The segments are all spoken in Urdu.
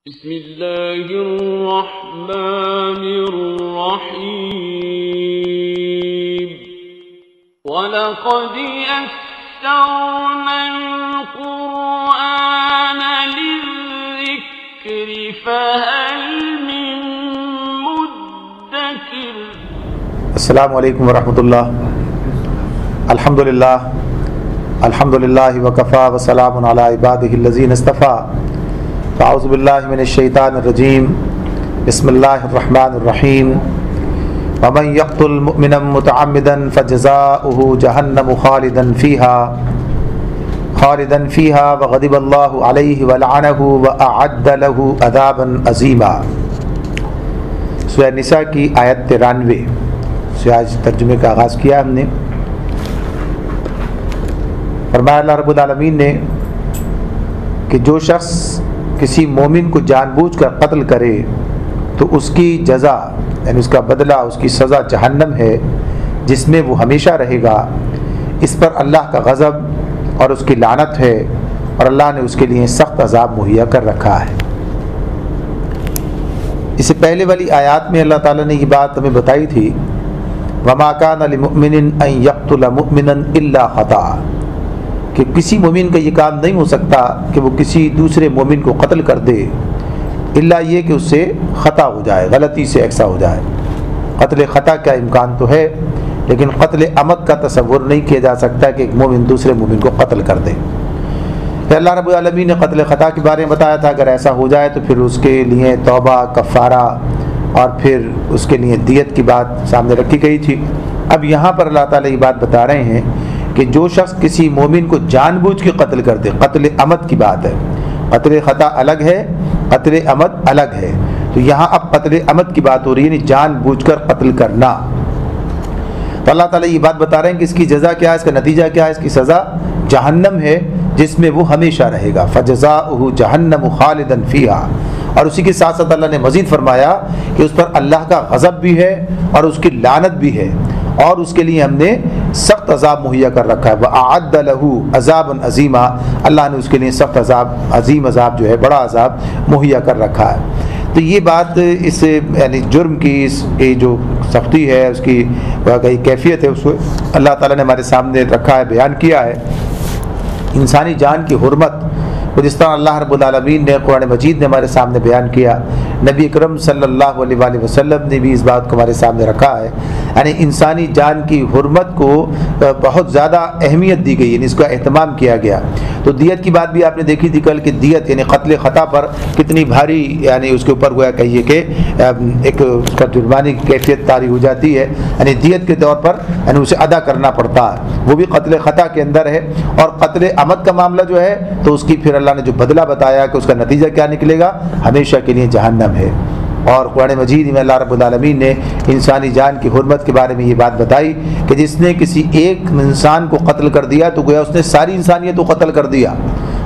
بسم اللہ الرحمن الرحیم وَلَقَدْ يَسَّرْنَا الْقُرْآنَ لِلذِّكْرِ فَهَلْ مِن مُدَّكِرٍ۔ السلام علیکم ورحمۃ اللہ۔ الحمدللہ وکفا وسلام علی عبادہ الذین اصطفیٰ۔ اعوذ باللہ من الشیطان الرجیم، بسم اللہ الرحمن الرحیم۔ ومن یقتل مؤمنا متعمدا فجزاؤہ جہنم خالدا فیہا وغضب اللہ علیہ ولعنہ واعد لہ عذابا عظیما۔ سورہ نساء کی آیت 93 سے آج ترجمے کا آغاز کیا ہم نے۔ فرمایا اللہ رب العالمین نے کہ جو شخص کسی مومن کو جان بوجھ کر قتل کرے تو اس کی جزا یعنی اس کا بدلہ، اس کی سزا جہنم ہے جس میں وہ ہمیشہ رہے گا۔ اس پر اللہ کا غضب اور اس کی لعنت ہے اور اللہ نے اس کے لیے سخت عذاب مہیا کر رکھا ہے۔ اس سے پہلے والی آیات میں اللہ تعالیٰ نے یہ بات ہمیں بتائی تھی، وَمَا كَانَ لِمُؤْمِنٍ أَن يَقْتُلَ مُؤْمِنًا إِلَّا خَطَأً، کہ کسی مومن کا یہ کام نہیں ہو سکتا کہ وہ کسی دوسرے مومن کو قتل کر دے الا یہ کہ اس سے خطا ہو جائے، غلطی سے ایسا ہو جائے۔ قتل خطا کا امکان تو ہے لیکن قتل عمد کا تصور نہیں کیا جا سکتا کہ ایک مومن دوسرے مومن کو قتل کر دے۔ پھر اللہ رب العالمین نے قتل خطا کے بارے میں بتایا تھا، اگر ایسا ہو جائے تو پھر اس کے لیے توبہ، کفارہ اور پھر اس کے لیے دیت کی بات سامنے رکھی گئی تھی۔ اب یہاں پر اللہ تعالیٰ یہ بات بتا رہے ہیں کہ جو شخص کسی مومن کو جان بوجھ کے قتل کر دے، قتل عمد کی بات ہے، قتل خطا الگ ہے، قتل عمد الگ ہے، تو یہاں اب قتل عمد کی بات ہو رہی ہے، یعنی جان بوجھ کر قتل کرنا۔ تو اللہ تعالیٰ یہ بات بتا رہے ہیں کہ اس کی جزا کیا ہے، اس کا نتیجہ کیا ہے، اس کی سزا جہنم ہے جس میں وہ ہمیشہ رہے گا۔ فَجَزَاؤُهُ جَهَنَّمُ خَالِدًا فِيهَا، اور اسی کے ساتھ ساتھ اللہ نے مزید فرمایا کہ اس پر اللہ کا غضب بھی ہے اور اس کی لعنت بھی ہے اور اس کے لیے ہم نے سخت عذاب مہیا کر رکھا ہے۔ وَأَعَدَّ لَهُ عَذَابًا عَظِيمًا، اللہ نے اس کے لیے سخت عذاب، عظیم عذاب جو ہے، بڑا عذاب مہیا کر رکھا ہے۔ تو یہ بات اس یعنی جرم کی اس کی جو سختی ہے، اس کی واقعی کیفیت ہے، اس کو اللہ تعالیٰ نے ہمارے سامنے رکھا ہے، بیان کیا ہے۔ انسانی جان کی حرمت جس طرح اللہ رب العالمین نے قرآن مجید نے ہمارے سامنے بیان کیا، نبی اکرم صلی اللہ علیہ وآلہ وسلم نے بھی اس بات کو ہمارے سامنے رکھا ہے، یعنی انسانی جان کی حرمت کو بہت زیادہ اہمیت دی گئی، یعنی اس کا اہتمام کیا گیا۔ تو دیت کی بات بھی آپ نے دیکھی تھی کل کہ دیت یعنی قتل خطا پر کتنی بھاری، یعنی اس کے اوپر گویا کہیے کہ ایک اس کا جرمانے کی کیفیت طاری ہو جاتی ہے، یعنی دیت کے طور پر یعنی اسے ادا کرنا پڑتا ہے، وہ بھی قتل خطا کے اندر ہے۔ اور قتل عمد کا معاملہ جو ہے تو اس کی پھر اللہ نے جو بدلہ بتایا کہ اس کا نتیجہ کیا نکلے گا، ہمیشہ کے لیے جہنم ہے۔ اور قرآن مجید میں اللہ رب العالمین نے انسانی جان کی حرمت کے بارے میں یہ بات بتائی کہ جس نے کسی ایک انسان کو قتل کر دیا تو گویا اس نے ساری انسانیت کو قتل کر دیا،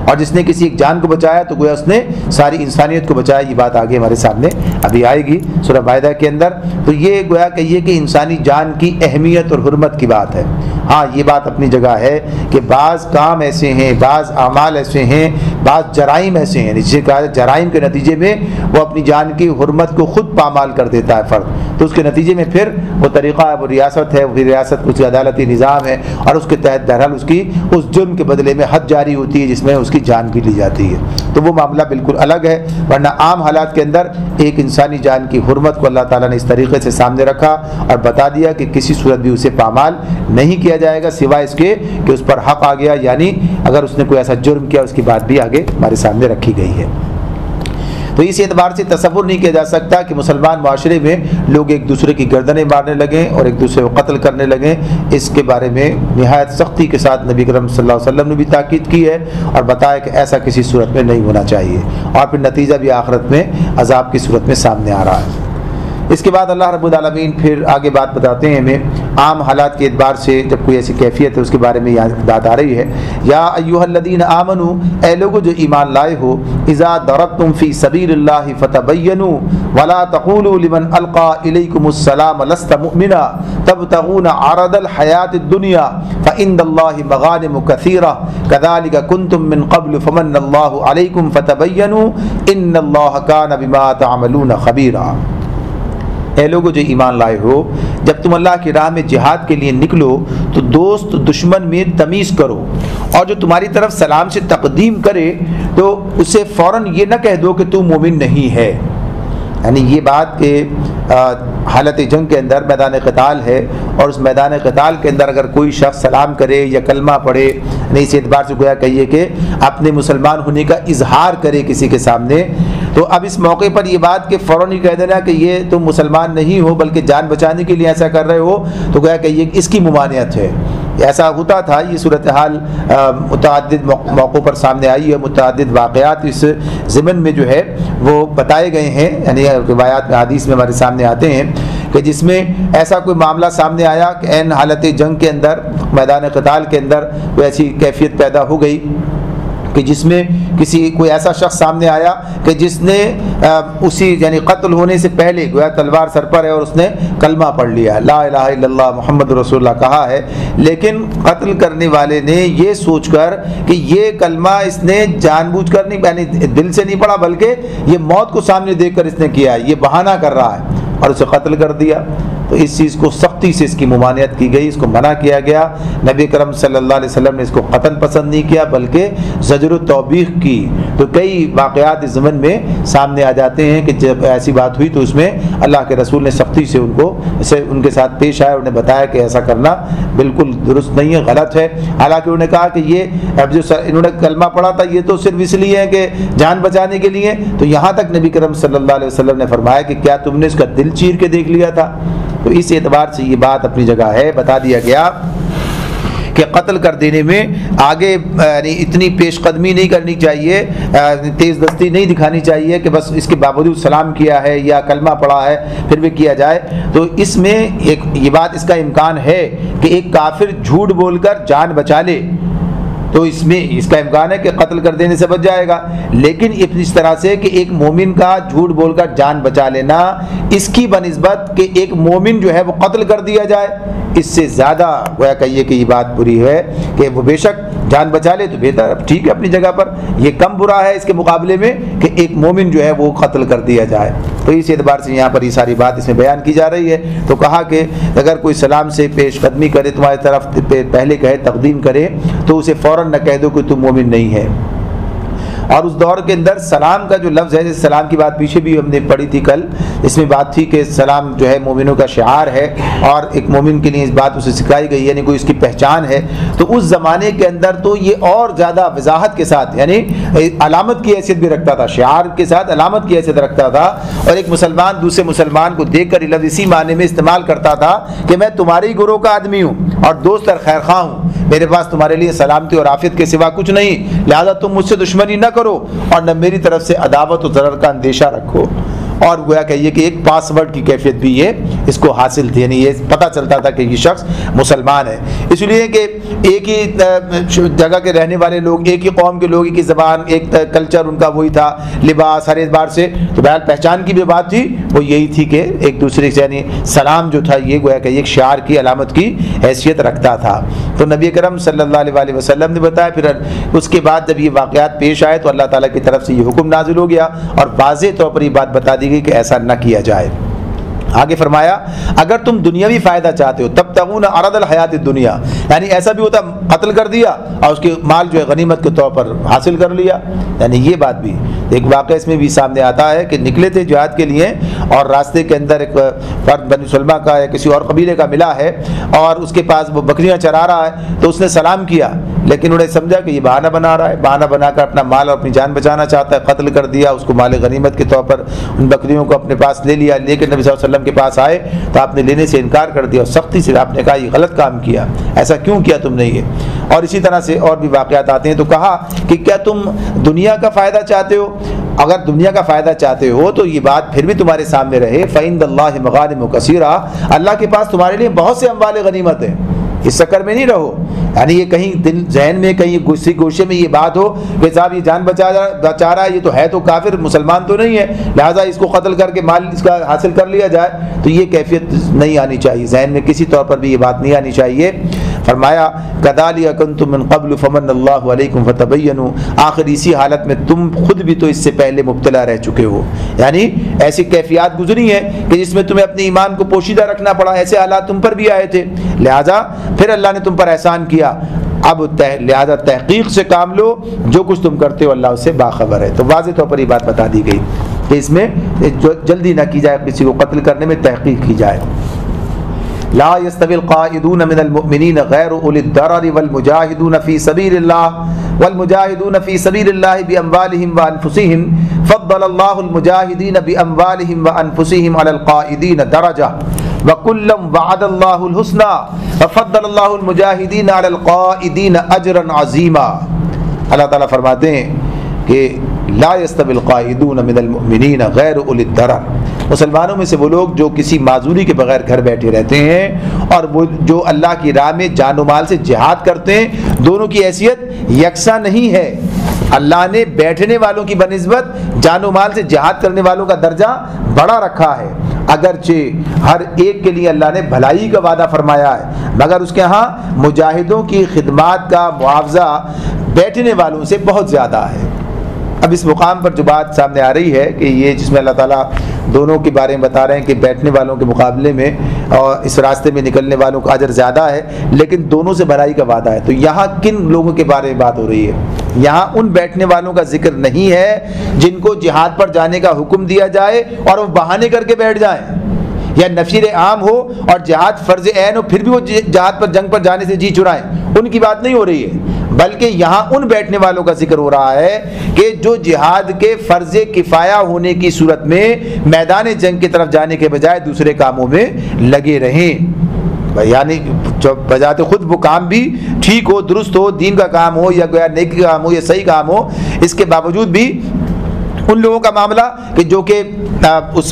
اور جس نے کسی ایک جان کو بچایا تو گویا اس نے ساری انسانیت کو بچایا۔ یہ بات آگے ہمارے سامنے ابھی آئے گی سورہ مائدہ کے اندر۔ تو یہ گویا کہیے کہ انسانی جان کی اہمیت اور حرمت کی بات ہے۔ ہاں یہ بات اپنی جگہ ہے کہ بعض کام ایسے ہیں، بعض اعمال ایسے ہیں، بعض جرائم ایسے ہیں جسے کہا جرائم کے نتیجے میں وہ اپنی جان کی حرمت کو خود پامال کر دیتا ہے فرد، تو اس کے نتیجے میں پھر وہ طریقہ وہ ریاست ہے، وہ ریاست کچھ عدالتی نظام ہے اور اس کے تحت بہرحال اس کی اس جرم کے بدلے میں حد جاری ہوتی ہے جس میں اس کی جان بھی لی جاتی ہے، تو وہ معاملہ بالکل الگ ہے۔ ورنہ عام حالات کے اندر ایک انسانی جان کی حرمت کو اللہ تعالیٰ نے اس طریقے سے سامنے رکھا اور بتا دیا کہ کسی صورت بھی اسے پامال نہیں کیا جائے گا سوائے اس کے کہ اس پر حق آ گیا، یعنی اگر اس نے کوئی ایسا جرم کیا اس کی بات بھی آگے ہمارے سامنے رکھی گئی ہے۔ تو اس اعتبار سے تصور نہیں کیا جا سکتا کہ مسلمان معاشرے میں لوگ ایک دوسرے کی گردنیں مارنے لگیں اور ایک دوسرے کو قتل کرنے لگیں۔ اس کے بارے میں نہایت سختی کے ساتھ نبی کرم صلی اللہ علیہ وسلم نے بھی تاکید کی ہے اور بتایا کہ ایسا کسی صورت میں نہیں ہونا چاہیے، اور پھر نتیجہ بھی آخرت میں عذاب کی صورت میں سامنے آ رہا ہے۔ اس کے بعد اللہ رب العالمین پھر آگے بات بتاتے ہیں ہمیں، عام حالات کے اعتبار سے جب کوئی ایسی کیفیت ہے اس کے بارے میں یہاں بات آ رہی ہے. یا ایھا الذین آمنوا، اے لوگو جو ایمان لائے ہو، اذا ضربتم فی سبیل اللہ فتبینوا ولا تقولوا لمن القى الیکم السلام لست مؤمنا تبتغون عرض الحیاۃ الدنیا فعند اللہ مغانم کثیرہ کذلک کنتم من قبل فمن اللہ علیکم فتبینوا ان اللہ کان بما تعملون خبیرا. اے لوگو جو ایمان لائے ہو، جب تم اللہ کی راہ میں جہاد کے لیے نکلو تو دوست دشمن میں تمیز کرو، اور جو تمہاری طرف سلام سے تقدیم کرے تو اسے فوراً یہ نہ کہہ دو کہ تو مومن نہیں ہے. یعنی یہ بات کہ حالت جنگ کے اندر میدان قتال ہے، اور اس میدان قتال کے اندر اگر کوئی شخص سلام کرے یا کلمہ پڑھے، نہیں اس اعتبار سے گویا کہیے کہ اپنے مسلمان ہونے کا اظہار کرے کسی کے سامنے، تو اب اس موقع پر یہ بات کہ فوراً ہی کہہ دینا کہ یہ تم مسلمان نہیں ہو بلکہ جان بچانے کے لیے ایسا کر رہے ہو، تو گویا کہیے کہ اس کی ممانعت ہے. ایسا ہوتا تھا. یہ صورتحال متعدد موقعوں پر سامنے آئی ہے، متعدد واقعات اس ضمن میں جو ہے وہ بتائے گئے ہیں، یعنی روایات میں حدیث میں ہمارے سامنے آتے ہیں کہ جس میں ایسا کوئی معاملہ سامنے آیا کہ عین حالت جنگ کے اندر، میدان قتال کے اندر کوئی ایسی کیفیت پیدا ہو گئی کہ جس میں کوئی ایسا شخص سامنے آیا کہ جس نے اسی یعنی قتل ہونے سے پہلے گویا تلوار سر پر ہے اور اس نے کلمہ پڑھ لیا، لا الہ الا اللہ محمد رسول اللہ کہا ہے، لیکن قتل کرنے والے نے یہ سوچ کر کہ یہ کلمہ اس نے جان بوجھ کر نہیں، یعنی دل سے نہیں پڑھا بلکہ یہ موت کو سامنے دیکھ کر اس نے کیا، یہ بہانہ کر رہا ہے، اور اسے قتل کر دیا. تو اس چیز کو سختی سے اس کی ممانعت کی گئی، اس کو منع کیا گیا. نبی کرم صلی اللہ علیہ وسلم نے اس کو قطعاً پسند نہیں کیا بلکہ زجر و توبیخ کی. تو کئی واقعات اس زمن میں سامنے آ جاتے ہیں کہ جب ایسی بات ہوئی تو اس میں اللہ کے رسول نے سختی سے ان کے ساتھ پیش آئے، انہیں بتایا کہ ایسا کرنا بالکل درست نہیں ہے، غلط ہے. حالانکہ انہوں نے کہا کہ یہ اب جو انہوں نے کلمہ پڑھا تھا یہ تو صرف اس لیے ہے کہ جان بچانے کے لیے. تو یہاں تک نبی کرم صلی اللہ علیہ وسلم نے فرمایا کہ کیا تم نے اس کا دل چیر کے دیکھ لیا تھا؟ تو اس اعتبار سے یہ بات اپنی جگہ ہے. بتا دیا گیا کہ قتل کر دینے میں آگے یعنی اتنی پیش قدمی نہیں کرنی چاہیے، تیز دستی نہیں دکھانی چاہیے کہ بس اس کے باوجود سلام کیا ہے یا کلمہ پڑھا ہے پھر بھی کیا جائے. تو اس میں یہ بات اس کا امکان ہے کہ ایک کافر جھوٹ بول کر جان بچا لے، تو اس میں اس کا امکان ہے کہ قتل کر دینے سے بچ جائے گا. لیکن اس طرح سے کہ ایک مومن کا جھوٹ بول کر جان بچا لینا، اس کی بنسبت کہ ایک مومن جو ہے وہ قتل کر دیا جائے، اس سے زیادہ گویا کہیے کہ یہ بات بری ہے کہ وہ بے شک جان بچا لے تو بہتر، ٹھیک ہے اپنی جگہ پر، یہ کم برا ہے اس کے مقابلے میں کہ ایک مومن جو ہے وہ قتل کر دیا جائے. تو اس اعتبار سے یہاں پر یہ ساری بات اس میں بیان کی جا رہی ہے. تو کہا کہ اگر کوئی سلام سے پیش قدمی کرے، تمہاری طرف پہلے کہے، تقدیم کرے، تو اسے فوراً نہ کہہ دو کہ تم مومن نہیں ہے. اور اس دور کے اندر سلام کا جو لفظ ہے، جیسے سلام کی بات پیچھے بھی ہم نے پڑھی تھی کل، اس میں بات تھی کہ سلام جو ہے مومنوں کا شعار ہے اور ایک مومن کے لیے اس بات اسے سکھائی گئی، یعنی کوئی اس کی پہچان ہے. تو اس زمانے کے اندر تو یہ اور زیادہ وضاحت کے ساتھ یعنی علامت کی حیثیت بھی رکھتا تھا، شعار کے ساتھ علامت کی حیثیت رکھتا تھا. اور ایک مسلمان دوسرے مسلمان کو دیکھ کر یہ لفظ اسی معنی میں استعمال کرتا تھا کہ میں تمہاری گروہ کا آدمی ہوں اور دوست اور خیر خواہ ہوں، میرے پاس تمہارے لیے سلامتی اور عافیت کے سوا کچھ نہیں، لہذا تم مجھ سے دشمنی نہ کرو اور نہ میری طرف سے عداوت و ضرر کا اندیشہ رکھو. اور گویا کہیے کہ ایک پاس ورڈ کی کیفیت بھی یہ اس کو حاصل تھی، یعنی یہ پتہ چلتا تھا کہ یہ شخص مسلمان ہے. اس لیے کہ ایک ہی جگہ کے رہنے والے لوگ، ایک ہی قوم کے لوگ، ایک ہی زبان، ایک کلچر ان کا وہی تھا، لباس ہر اعتبار سے. تو بہرحال پہچان کی بھی بات تھی وہ یہی تھی کہ ایک دوسرے سے یعنی سلام جو تھا یہ گویا کہ ایک شعار کی علامت کی حیثیت رکھتا تھا. تو نبی کرم صلی اللہ علیہ وسلم نے بتایا. پھر اس کے بعد جب یہ واقعات پیش آئے تو اللہ تعالیٰ کی طرف سے یہ حکم نازل ہو گیا اور واضح طور پر یہ بات بتا دی گئی کہ ایسا نہ کیا جائے. آگے فرمایا اگر تم دنیاوی فائدہ چاہتے ہو تب تغون عرض الحیات الدنیا، یعنی ایسا بھی ہوتا قتل کر دیا اور اس کے مال جو ہے غنیمت کے طور پر حاصل کر لیا. یعنی یہ بات بھی ایک واقعہ اس میں بھی سامنے آتا ہے کہ نکلے تھے جہاد کے لیے اور راستے کے اندر ایک فرد بنی سلمہ کا یا کسی اور قبیلے کا ملا ہے اور اس کے پاس وہ بکریاں چرا رہا ہے. تو اس نے سلام کیا لیکن انہیں سمجھا کہ یہ بہانہ بنا رہا ہے، بہانہ بنا کر اپنا مال اور اپنی جان بچانا چاہتا ہے، قتل کر دیا اس کو مال غنیمت کے طور پر. ان بکریوں کو اپنے پاس لے لیا، لیکن نبی صلی اللہ علیہ وسلم کے پاس آئے تو آپ نے لینے سے انکار کر دیا اور سختی سے آپ نے کہا یہ غلط کام کیا، ایسا کیوں کیا تم نے یہ. اور اسی طرح سے اور بھی واقعات آتے ہیں۔ تو کہا کہ کیا تم دنیا کا فائدہ چاہتے ہو؟ اگر دنیا کا فائدہ چاہتے ہو تو یہ بات پھر بھی تمہارے سامنے رہے، فَإِنَّ اللَّهِ مَغَانِمُ كَثِيرَةٌ، اللہ کے پاس تمہارے لیے بہت سے اموال غنیمت ہیں، اس چکر میں نہیں رہو۔ یعنی یہ کہیں دل ذہن میں کہیں گوشے میں یہ بات ہو کہ صاحب یہ جان بچا رہا ہے، یہ تو ہے تو کافر، مسلمان تو نہیں ہے، لہٰذا اس کو قتل کر کے مال اس کا حاصل کر لیا جائے، تو یہ کیفیت نہیں آنی چاہیے، ذہن میں کسی طور پر بھی یہ بات نہیں آنی چاہیے۔ فرمایا كَذَلِكَ كُنتُم مِّن قَبْلُ فَمَنَّ اللَّهُ عَلَيْكُمْ فَتَبَيَّنُوا، آخر اسی حالت میں تم خود بھی تو اس سے پہلے مبتلا رہ چکے ہو، یعنی ایسی کیفیات گزری ہیں کہ جس میں تمہیں اپنے ایمان کو پوشیدہ رکھنا پڑا، ایسے حالات تم پر بھی آئے تھے، لہٰذا پھر اللہ نے تم پر احسان کیا، اب لہذا تحقیق سے کام لو، جو کچھ تم کرتے ہو اللہ اس سے باخبر ہے۔ تو واضح طور پر یہ بات بتا دی گئی کہ اس میں جلدی نہ کی جائے، کسی کو قتل کرنے میں تحقیق کی جائے۔ لا يستوي القائدون من المؤمنين غير اولي الضرر والمجاهدون في سبيل الله باموالهم وانفسهم فضل الله المجاهدين باموالهم وانفسهم على القائدين درجه وكلا وعد الله الحسنى وفضل الله المجاهدين على القائدين اجرا عظيما۔ اللہ تعالیٰ فرماتے ہیں کہ لا يستوي القائدون من المؤمنين غير اولي الضرر، مسلمانوں میں سے وہ لوگ جو کسی معذوری کے بغیر گھر بیٹھے رہتے ہیں اور وہ جو اللہ کی راہ میں جان و مال سے جہاد کرتے ہیں، دونوں کی حیثیت یکساں نہیں ہے۔ اللہ نے بیٹھنے والوں کی بنسبت جان و مال سے جہاد کرنے والوں کا درجہ بڑا رکھا ہے، اگرچہ ہر ایک کے لیے اللہ نے بھلائی کا وعدہ فرمایا ہے، مگر اس کے ہاں مجاہدوں کی خدمات کا معاوضہ بیٹھنے والوں سے بہت زیادہ ہے۔ اب اس مقام پر جو بات سامنے آ رہی ہے کہ یہ جس میں اللہ تعالیٰ دونوں کے بارے میں بتا رہے ہیں کہ بیٹھنے والوں کے مقابلے میں اور اس راستے میں نکلنے والوں کا اجر زیادہ ہے، لیکن دونوں سے بھلائی کا وعدہ ہے، تو یہاں کن لوگوں کے بارے میں بات ہو رہی ہے؟ یہاں ان بیٹھنے والوں کا ذکر نہیں ہے جن کو جہاد پر جانے کا حکم دیا جائے اور وہ بہانے کر کے بیٹھ جائیں، یا نفیر عام ہو اور جہاد فرض عین ہو پھر بھی وہ جہاد پر جنگ پر جانے سے جی چرائیں، ان کی بات نہیں ہو رہی ہے، بلکہ یہاں ان بیٹھنے والوں کا ذکر ہو رہا ہے کہ جو جہاد کے فرض کفایہ ہونے کی صورت میں میدان جنگ کی طرف جانے کے بجائے دوسرے کاموں میں لگے رہیں، یعنی بذات خود وہ کام بھی ٹھیک ہو، درست ہو، دین کا کام ہو یا نیکی کا کام ہو یا صحیح کام ہو، اس کے باوجود بھی ان لوگوں کا معاملہ کہ جو کہ اس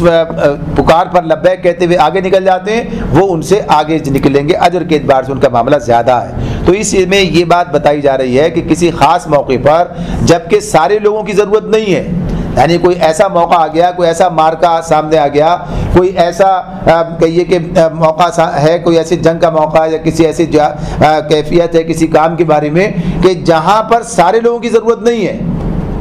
پکار پر لبیک کہتے ہوئے آگے نکل جاتے ہیں، وہ ان سے آگے نکلیں گے، اجر کے اعتبار سے ان کا معاملہ زیادہ ہے۔ تو اس میں یہ بات بتائی جا رہی ہے کہ کسی خاص موقع پر جبکہ سارے لوگوں کی ضرورت نہیں ہے، یعنی کوئی ایسا موقع آ گیا، کوئی ایسا مارکا سامنے آ گیا، کوئی ایسا کہیے کہ موقع ہے، کوئی ایسی جنگ کا موقع یا کسی ایسی کیفیت ہے کسی کام کے بارے میں کہ جہاں پر سارے لوگوں کی ضرورت نہیں ہے،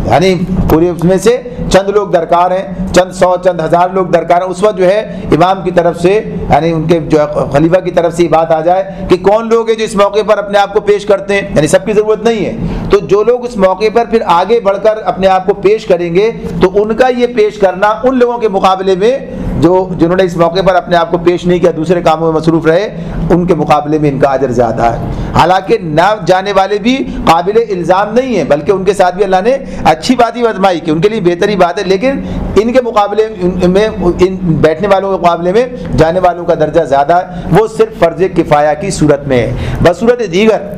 یعنی پورے اس میں سے چند لوگ درکار ہیں، چند سو چند ہزار لوگ درکار ہیں، اس وقت جو ہے امام کی طرف سے یعنی ان کے جو خلیفہ کی طرف سے یہ بات آ جائے کہ کون لوگ ہیں جو اس موقع پر اپنے آپ کو پیش کرتے ہیں، یعنی سب کی ضرورت نہیں ہے، تو جو لوگ اس موقع پر پھر آگے بڑھ کر اپنے آپ کو پیش کریں گے تو ان کا یہ پیش کرنا ان لوگوں کے مقابلے میں جنہوں نے اس موقع پر اپنے آپ کو پیش نہیں کیا، دوسرے کاموں میں مصروف رہے، ان کے مقابلے میں ان کا اجر زیادہ ہے۔ حالانکہ نہ جانے والے بھی قابل الزام نہیں ہیں، بلکہ ان کے ساتھ بھی اللہ نے اچھی بات ہی آزمائی کہ ان کے لیے بہتری بات ہے، لیکن ان کے مقابلے میں ان بیٹھنے والوں کے مقابلے میں جانے والوں کا درجہ زیادہ ہے، وہ صرف فرض کفایہ کی صورت میں ہے۔ بصورت دیگر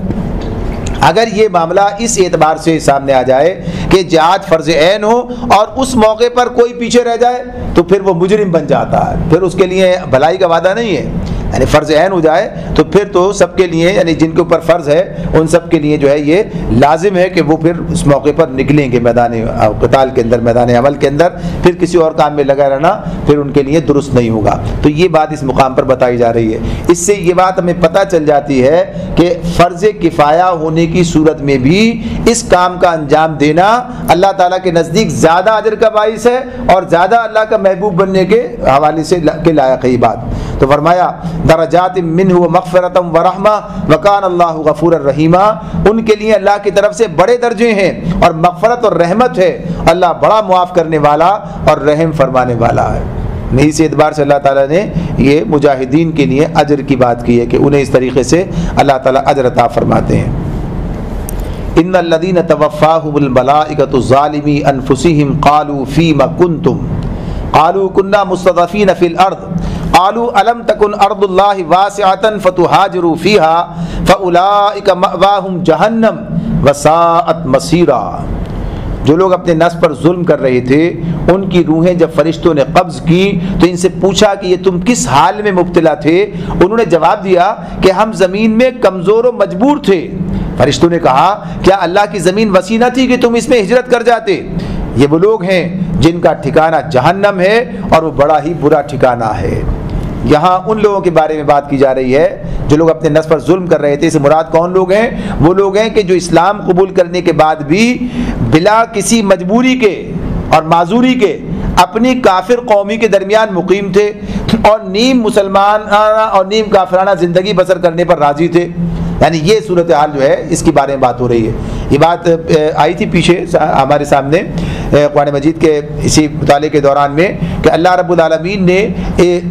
اگر یہ معاملہ اس اعتبار سے سامنے آ جائے کہ جہاد فرض عین ہو اور اس موقع پر کوئی پیچھے رہ جائے تو پھر وہ مجرم بن جاتا ہے، پھر اس کے لیے بھلائی کا وعدہ نہیں ہے، یعنی فرض عین ہو جائے تو پھر تو سب کے لیے یعنی جن کے اوپر فرض ہے ان سب کے لیے جو ہے یہ لازم ہے کہ وہ پھر اس موقع پر نکلیں گے میدان قتال کے اندر، میدان عمل کے اندر، پھر کسی اور کام میں لگا رہنا پھر ان کے لیے درست نہیں ہوگا۔ تو یہ بات اس مقام پر بتائی جا رہی ہے، اس سے یہ بات ہمیں پتہ چل جاتی ہے کہ فرض کفایہ ہونے کی صورت میں بھی اس کام کا انجام دینا اللہ تعالیٰ کے نزدیک زیادہ اجر کا باعث ہے اور زیادہ اللہ کا محبوب بننے کے حوالے سے کے لائق ہے یہ بات۔ تو فرمایا درجات منہ ومغفرۃ ورحمہ وکان اللہ غفور الرحیمہ، ان کے لیے اللہ کی طرف سے بڑے درجے ہیں اور مغفرت اور رحمت ہے، اللہ بڑا معاف کرنے والا اور رحم فرمانے والا ہے۔ اس اعتبار سے اللہ تعالیٰ نے یہ مجاہدین کے لیے اجر کی بات کی ہے کہ انہیں اس طریقے سے اللہ تعالیٰ اجر عطا فرماتے ہیں۔ ان الذین توفاہم الملائکۃ ظالمی انفسہم قالوا فیم کنتم قالوا كنا مستضعفین فی الارض قالوا الم تکن ارض اللہ واسعۃ فتہاجروا فیہا فاولئک مأواہم جہنم وساءت مصیرا۔ جو لوگ اپنے نفس پر ظلم کر رہے تھے ان کی روحیں جب فرشتوں نے قبض کی تو ان سے پوچھا کہ یہ تم کس حال میں مبتلا تھے؟ انہوں نے جواب دیا کہ ہم زمین میں کمزور و مجبور تھے۔ فرشتوں نے کہا کیا اللہ کی زمین وسیع نہ تھی کہ تم اس میں ہجرت کر جاتے؟ یہ وہ لوگ ہیں جن کا ٹھکانہ جہنم ہے اور وہ بڑا ہی برا ٹھکانہ ہے۔ یہاں ان لوگوں کے بارے میں بات کی جا رہی ہے جو لوگ اپنے نفس پر ظلم کر رہے تھے۔ اس سے مراد کون لوگ ہیں؟ وہ لوگ ہیں کہ جو اسلام قبول کرنے کے بعد بھی بلا کسی مجبوری کے اور معذوری کے اپنی کافر قومی کے درمیان مقیم تھے اور نیم مسلمانانہ اور نیم کافرانہ زندگی بسر کرنے پر راضی تھے۔ یعنی یہ صورتحال جو ہے اس کے بارے میں بات ہو رہی ہے۔ یہ بات آئی تھی پیچھے ہمارے سامنے قرآن مجید کے اسی مطالعے کے دوران میں کہ اللہ رب العالمین نے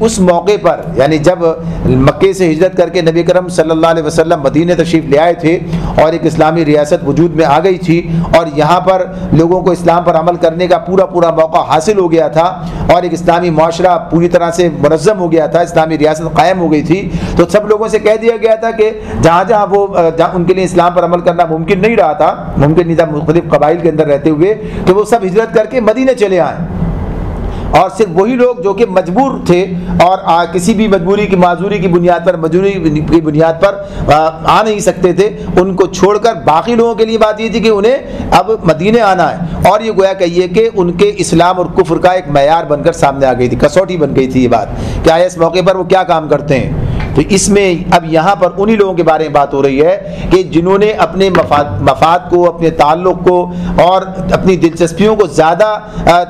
اس موقع پر یعنی جب مکے سے ہجرت کر کے نبی کرم صلی اللہ علیہ وسلم مدینہ تشریف لے آئے تھے اور ایک اسلامی ریاست وجود میں آ گئی تھی اور یہاں پر لوگوں کو اسلام پر عمل کرنے کا پورا موقع حاصل ہو گیا تھا اور ایک اسلامی معاشرہ پوری طرح سے منظم ہو گیا تھا، اسلامی ریاست قائم ہو گئی تھی، تو سب لوگوں سے کہہ دیا گیا تھا کہ جہاں ان کے لیے اسلام پر عمل کرنا ممکن نہیں رہا تھا، ممکن نہیں تھا مختلف قبائل کے اندر رہتے ہوئے، کہ وہ سب ہجرت کر کے مدینے چلے آئیں اور صرف وہی لوگ جو کہ مجبور تھے اور کسی بھی مجبوری کی معذوری کی بنیاد پر آ نہیں سکتے تھے ان کو چھوڑ کر باقی لوگوں کے لیے بات یہ تھی کہ انہیں اب مدینے آنا ہے، اور یہ گویا کہیے کہ ان کے اسلام اور کفر کا ایک معیار بن کر سامنے آ گئی تھی، کسوٹی بن گئی تھی یہ بات کہ آیا اس موقع پر وہ کیا کام کرتے ہیں۔ تو اس میں اب یہاں پر انہی لوگوں کے بارے میں بات ہو رہی ہے کہ جنہوں نے اپنے مفاد کو، اپنے تعلق کو اور اپنی دلچسپیوں کو زیادہ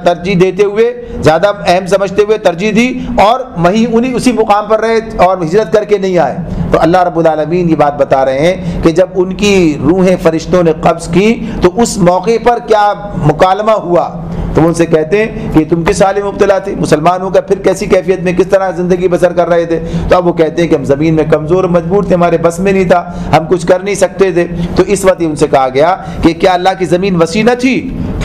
ترجیح دیتے ہوئے، زیادہ اہم سمجھتے ہوئے ترجیح دی اور وہیں اسی مقام پر رہے اور ہجرت کر کے نہیں آئے۔ تو اللہ رب العالمین یہ بات بتا رہے ہیں کہ جب ان کی روحیں فرشتوں نے قبض کی تو اس موقع پر کیا مکالمہ ہوا، تو وہ ان سے کہتے ہیں کہ تم کس حال میں مبتلا تھے، مسلمانوں کا پھر کیسی کیفیت میں کس طرح زندگی بسر کر رہے تھے؟ تو اب وہ کہتے ہیں کہ ہم زمین میں کمزور مجبور تھے، ہمارے بس میں نہیں تھا، ہم کچھ کر نہیں سکتے تھے۔ تو اس وقت ان سے کہا گیا کہ کیا اللہ کی زمین وسیع نہ تھی؟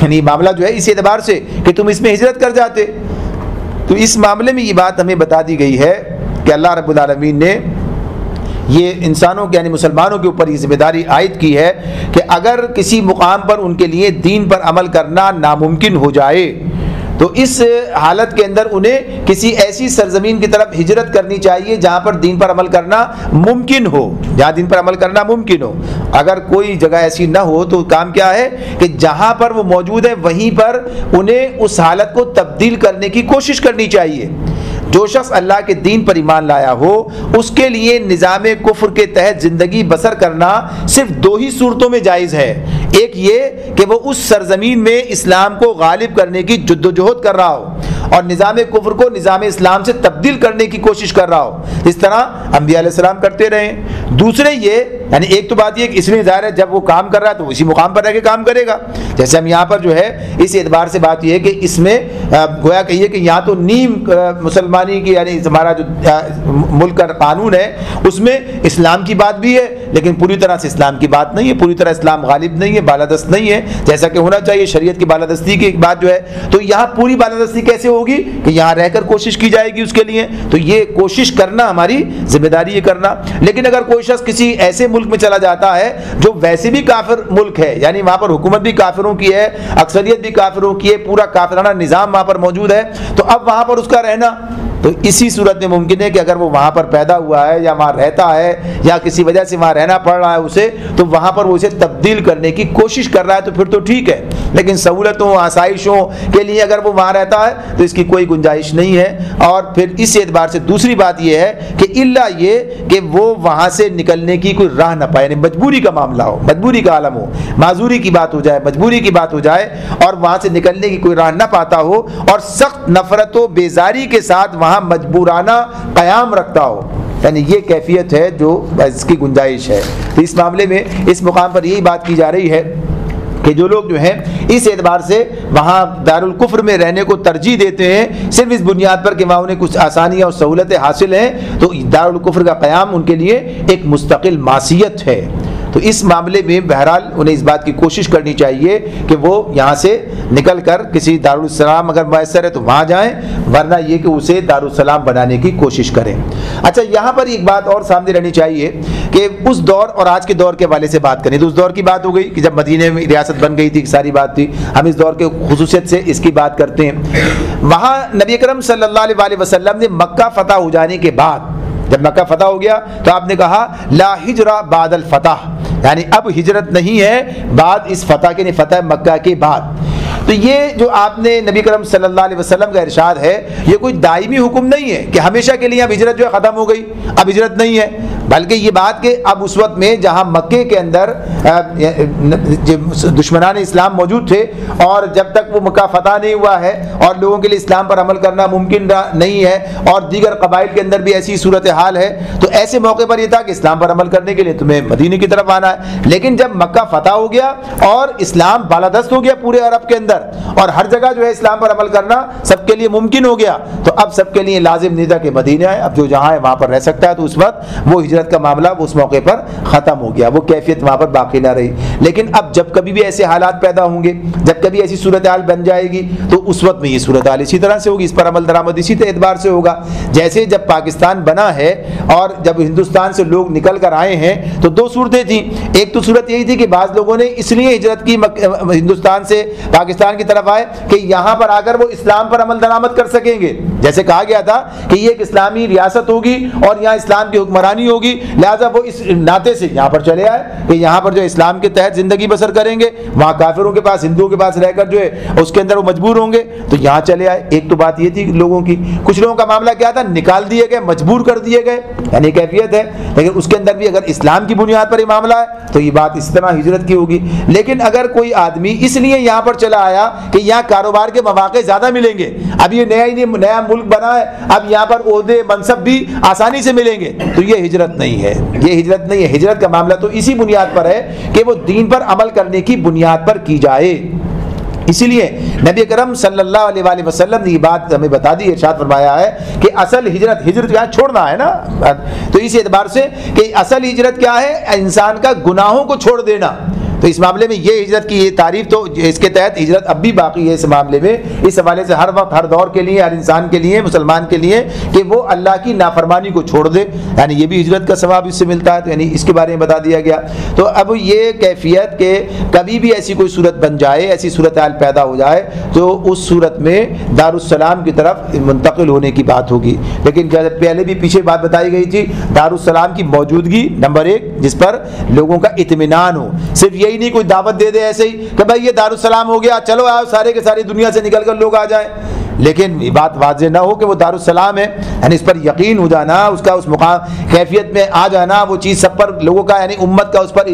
یعنی معاملہ جو ہے اس اعتبار سے کہ تم اس میں ہجرت کر جاتے۔ تو اس معاملے میں یہ بات ہمیں بتا دی گئی ہے کہ اللہ رب العالمین نے یہ انسانوں کے یعنی مسلمانوں کے اوپر یہ ذمہ داری عائد کی ہے کہ اگر کسی مقام پر ان کے لیے دین پر عمل کرنا ناممکن ہو جائے تو اس حالت کے اندر انہیں کسی ایسی سرزمین کی طرف ہجرت کرنی چاہیے جہاں پر دین پر عمل کرنا ممکن ہو، جہاں دین پر عمل کرنا ممکن ہو۔ اگر کوئی جگہ ایسی نہ ہو تو کام کیا ہے کہ جہاں پر وہ موجود ہے وہیں پر انہیں اس حالت کو تبدیل کرنے کی کوشش کرنی چاہیے۔ جو شخص اللہ کے دین پر ایمان لایا ہو اس کے لیے نظام کفر کے تحت زندگی بسر کرنا صرف دو ہی صورتوں میں جائز ہے۔ ایک یہ کہ وہ اس سرزمین میں اسلام کو غالب کرنے کی جدوجہد کر رہا ہو اور نظام کفر کو نظام اسلام سے تبدیل کرنے کی کوشش کر رہا ہو، اس طرح انبیاء علیہ السلام کرتے رہے۔ دوسرے یہ یعنی ایک تو بات یہ کہ اس لیے ظاہر ہے جب وہ کام کر رہا ہے تو اسی مقام پر رہ کے کام کرے گا، جیسے ہم یہاں پر جو ہے اس اعتبار سے بات یہ ہے کہ اس میں گویا کہیے کہ یہاں تو نیم مسلمانی کی یعنی ہمارا جو ملک کا قانون ہے اس میں اسلام کی بات بھی ہے لیکن پوری طرح سے اسلام کی بات نہیں ہے، پوری طرح اسلام غالب نہیں ہے، بالادست نہیں ہے جیسا کہ ہونا چاہیے، شریعت کی بالادستی کی بات جو ہے۔ تو یہاں پوری بالادستی کیسے ہوگی کہ یہاں رہ کر کوشش کی جائے گی اس کے لیے، تو یہ کوشش کرنا ہماری ذمہ داری ہے کرنا۔ لیکن اگر کوئی شخص کسی ایسے ملک میں چلا جاتا ہے جو ویسے بھی کافر ملک ہے، یعنی وہاں پر حکومت بھی کافروں کی ہے، اکثریت بھی کافروں کی ہے، پورا کافرانہ نظام وہاں پر موجود ہے، تو اب وہاں پر اس کا رہنا تو اسی صورت میں ممکن ہے کہ اگر وہ وہاں پر پیدا ہوا ہے یا وہاں رہتا ہے یا کسی وجہ سے وہاں رہنا پڑ رہا ہے اسے، تو وہاں پر وہ اسے تبدیل کرنے کی کوشش کر رہا ہے تو پھر تو ٹھیک ہے، لیکن سہولتوں آسائشوں کے لیے اگر وہ وہاں رہتا ہے تو اس کی کوئی گنجائش نہیں ہے۔ اور پھر اس اعتبار سے دوسری بات یہ ہے کہ الا یہ کہ وہ وہاں سے نکلنے کی کوئی راہ نہ پائے، یعنی مجبوری کا معاملہ ہو، مجبوری کا عالم ہو، معذوری کی بات ہو جائے، مجبوری کی بات ہو جائے اور وہاں سے نکلنے کی کوئی راہ نہ پاتا ہو اور سخت نفرت و بیزاری کے ساتھ وہاں مجبورانہ قیام رکھتا ہو، یعنی یہ کیفیت ہے جو اس کی گنجائش ہے۔ تو اس معاملے میں اس مقام پر یہی بات کی جا رہی ہے کہ جو لوگ جو ہیں اس اعتبار سے وہاں دارالکفر میں رہنے کو ترجیح دیتے ہیں صرف اس بنیاد پر کہ وہاں انہیں کچھ آسانیاں اور سہولتیں حاصل ہیں، تو دارالکفر کا قیام ان کے لیے ایک مستقل معصیت ہے۔ تو اس معاملے میں بہرحال انہیں اس بات کی کوشش کرنی چاہیے کہ وہ یہاں سے نکل کر کسی دارالسلام اگر میسر ہے تو وہاں جائیں، ورنہ یہ کہ اسے دارالسلام بنانے کی کوشش کریں۔ اچھا، یہاں پر ایک بات اور سامنے رہنی چاہیے کہ اس دور اور آج کے دور کے حوالے سے بات کریں تو اس دور کی بات ہو گئی کہ جب مدینے میں ریاست بن گئی تھی، ساری بات تھی، ہم اس دور کے خصوصیت سے اس کی بات کرتے ہیں۔ وہاں نبی اکرم صلی اللہ علیہ وسلم نے مکہ فتح ہو جانے کے بعد، جب مکہ فتح ہو گیا تو آپ نے کہا لا ہجرہ بعد الفتح، یعنی اب ہجرت نہیں ہے بعد اس فتح کے، فتح مکہ کے بعد۔ تو یہ جو آپ نے نبی کرم صلی اللہ علیہ وسلم کا ارشاد ہے، یہ کوئی دائمی حکم نہیں ہے کہ ہمیشہ کے لیے اب ہجرت جو ہے ختم ہو گئی، اب ہجرت نہیں ہے، بلکہ یہ بات کہ اب اس وقت میں جہاں مکے کے اندر دشمنان اسلام موجود تھے اور جب تک وہ مکہ فتح نہیں ہوا ہے اور لوگوں کے لیے اسلام پر عمل کرنا ممکن نہیں ہے، اور دیگر قبائل کے اندر بھی ایسی صورتحال ہے، تو ایسے موقع پر یہ تھا کہ اسلام پر عمل کرنے کے لیے تمہیں مدینے کی طرف آنا ہے۔ لیکن جب مکہ فتح ہو گیا اور اسلام بالادست ہو گیا پورے عرب کے اندر، اور ہر جگہ جو ہے اسلام پر عمل کرنا سب کے لیے ممکن ہو گیا، تو اب سب کے لیے لازم نہیں تھا کہ مدینہ ہے، اب جو جہاں ہے وہاں پر رہ سکتا ہے، تو اس وقت وہ ہجرت کا معاملہ اس موقع پر ختم ہو گیا، وہ کیفیت وہاں پر باقی نہ رہی۔ لیکن اب جب کبھی بھی ایسے حالات پیدا ہوں گے، جب کبھی ایسی صورتحال بن جائے گی، تو اس وقت میں یہ صورتحال اسی طرح سے ہوگی، اس پر عمل درآمد اسی اعتبار سے ہوگا۔ جیسے جب پاکستان بنا ہے اور جب ہندوستان سے لوگ نکل کر آئے ہیں تو دو صورتیں تھیں، ایک تو صورت یہی تھی کہ بعض لوگوں نے اس لیے ہجرت کی ہندوستان سے پاکستان کی طرف آئے کہ یہاں پر آ کر وہ اسلام پر عمل درآمد کر سکیں گے، جیسے کہا گیا تھا کہ یہ ایک اسلامی ریاست ہوگی اور یہاں اسلام کی حکمرانی ہوگی، لہذا وہ اس ناطے سے یہاں پر چلے آئے کہ یہاں پر جو اسلام کے تحت زندگی بسر کریں گے، وہاں کافروں کے پاس، ہندوؤں کے پاس رہ کر جو ہے اس کے اندر وہ مجبور ہوں گے، تو یہاں چلے آئے۔ ایک تو بات یہ تھی لوگوں کی، کچھ لوگوں کا معاملہ کیا تھا، نکال دیے گئے، مجبور کر دیے گئے، یعنی کیفیت ہے، لیکن اس کے اندر بھی اگر اسلام کی بنیاد پر یہ معاملہ ہے تو یہ بات اس طرح ہجرت کی ہوگی۔ لیکن اگر کوئی آدمی اس لیے یہاں پر چلا آیا کہ یہاں کاروبار کے مواقع زیادہ ملیں گے، اب یہ نیا ملک بنا ہے، اب یہاں پر عہدے منصب بھی آسانی سے ملیں گے، تو یہ ہجرت نہیں ہے، یہ ہجرت نہیں ہے۔ ہجرت کا معاملہ تو اسی بنیاد پر ہے کہ وہ دین پر عمل کرنے کی بنیاد پر کی جائے۔ اسی لیے نبی کرم صلی اللہ علیہ وسلم نے یہ بات ہمیں بتا دی، ارشاد فرمایا ہے کہ اصل ہجرت کیا چھوڑنا ہے نا، تو اس اعتبار سے کہ اصل ہجرت کیا ہے، انسان کا گناہوں کو چھوڑ دینا۔ تو اس معاملے میں یہ ہجرت کی یہ تعریف، تو اس کے تحت ہجرت اب بھی باقی ہے اس معاملے میں، اس حوالے سے ہر وقت ہر دور کے لیے، ہر انسان کے لیے، مسلمان کے لیے، کہ وہ اللہ کی نافرمانی کو چھوڑ دے، یعنی یہ بھی ہجرت کا ثواب اس سے ملتا ہے، تو یعنی اس کے بارے میں بتا دیا گیا۔ تو اب یہ کیفیت کہ کبھی بھی ایسی کوئی صورت بن جائے، ایسی صورتحال پیدا ہو جائے، تو اس صورت میں دارالسلام کی طرف منتقل ہونے کی بات ہوگی۔ لیکن جب پہلے بھی پیچھے بات بتائی گئی تھی، دارالسلام کی موجودگی نمبر ایک، جس پر لوگوں کا اطمینان ہو، صرف یہی نہیں کوئی دعوت دے دے ایسے ہی کہ بھائی یہ دارالسلام ہو گیا، چلو آؤ سارے کے ساری دنیا سے نکل کر لوگ آ جائیں، لیکن یہ بات واضح نہ ہو کہ وہ دارالسلام ہے، یعنی اس پر یقین ہو جانا، اس کا اس مقام کیفیت میں آ جانا، وہ چیز سب پر لوگوں کا، یعنی امت کا اس پر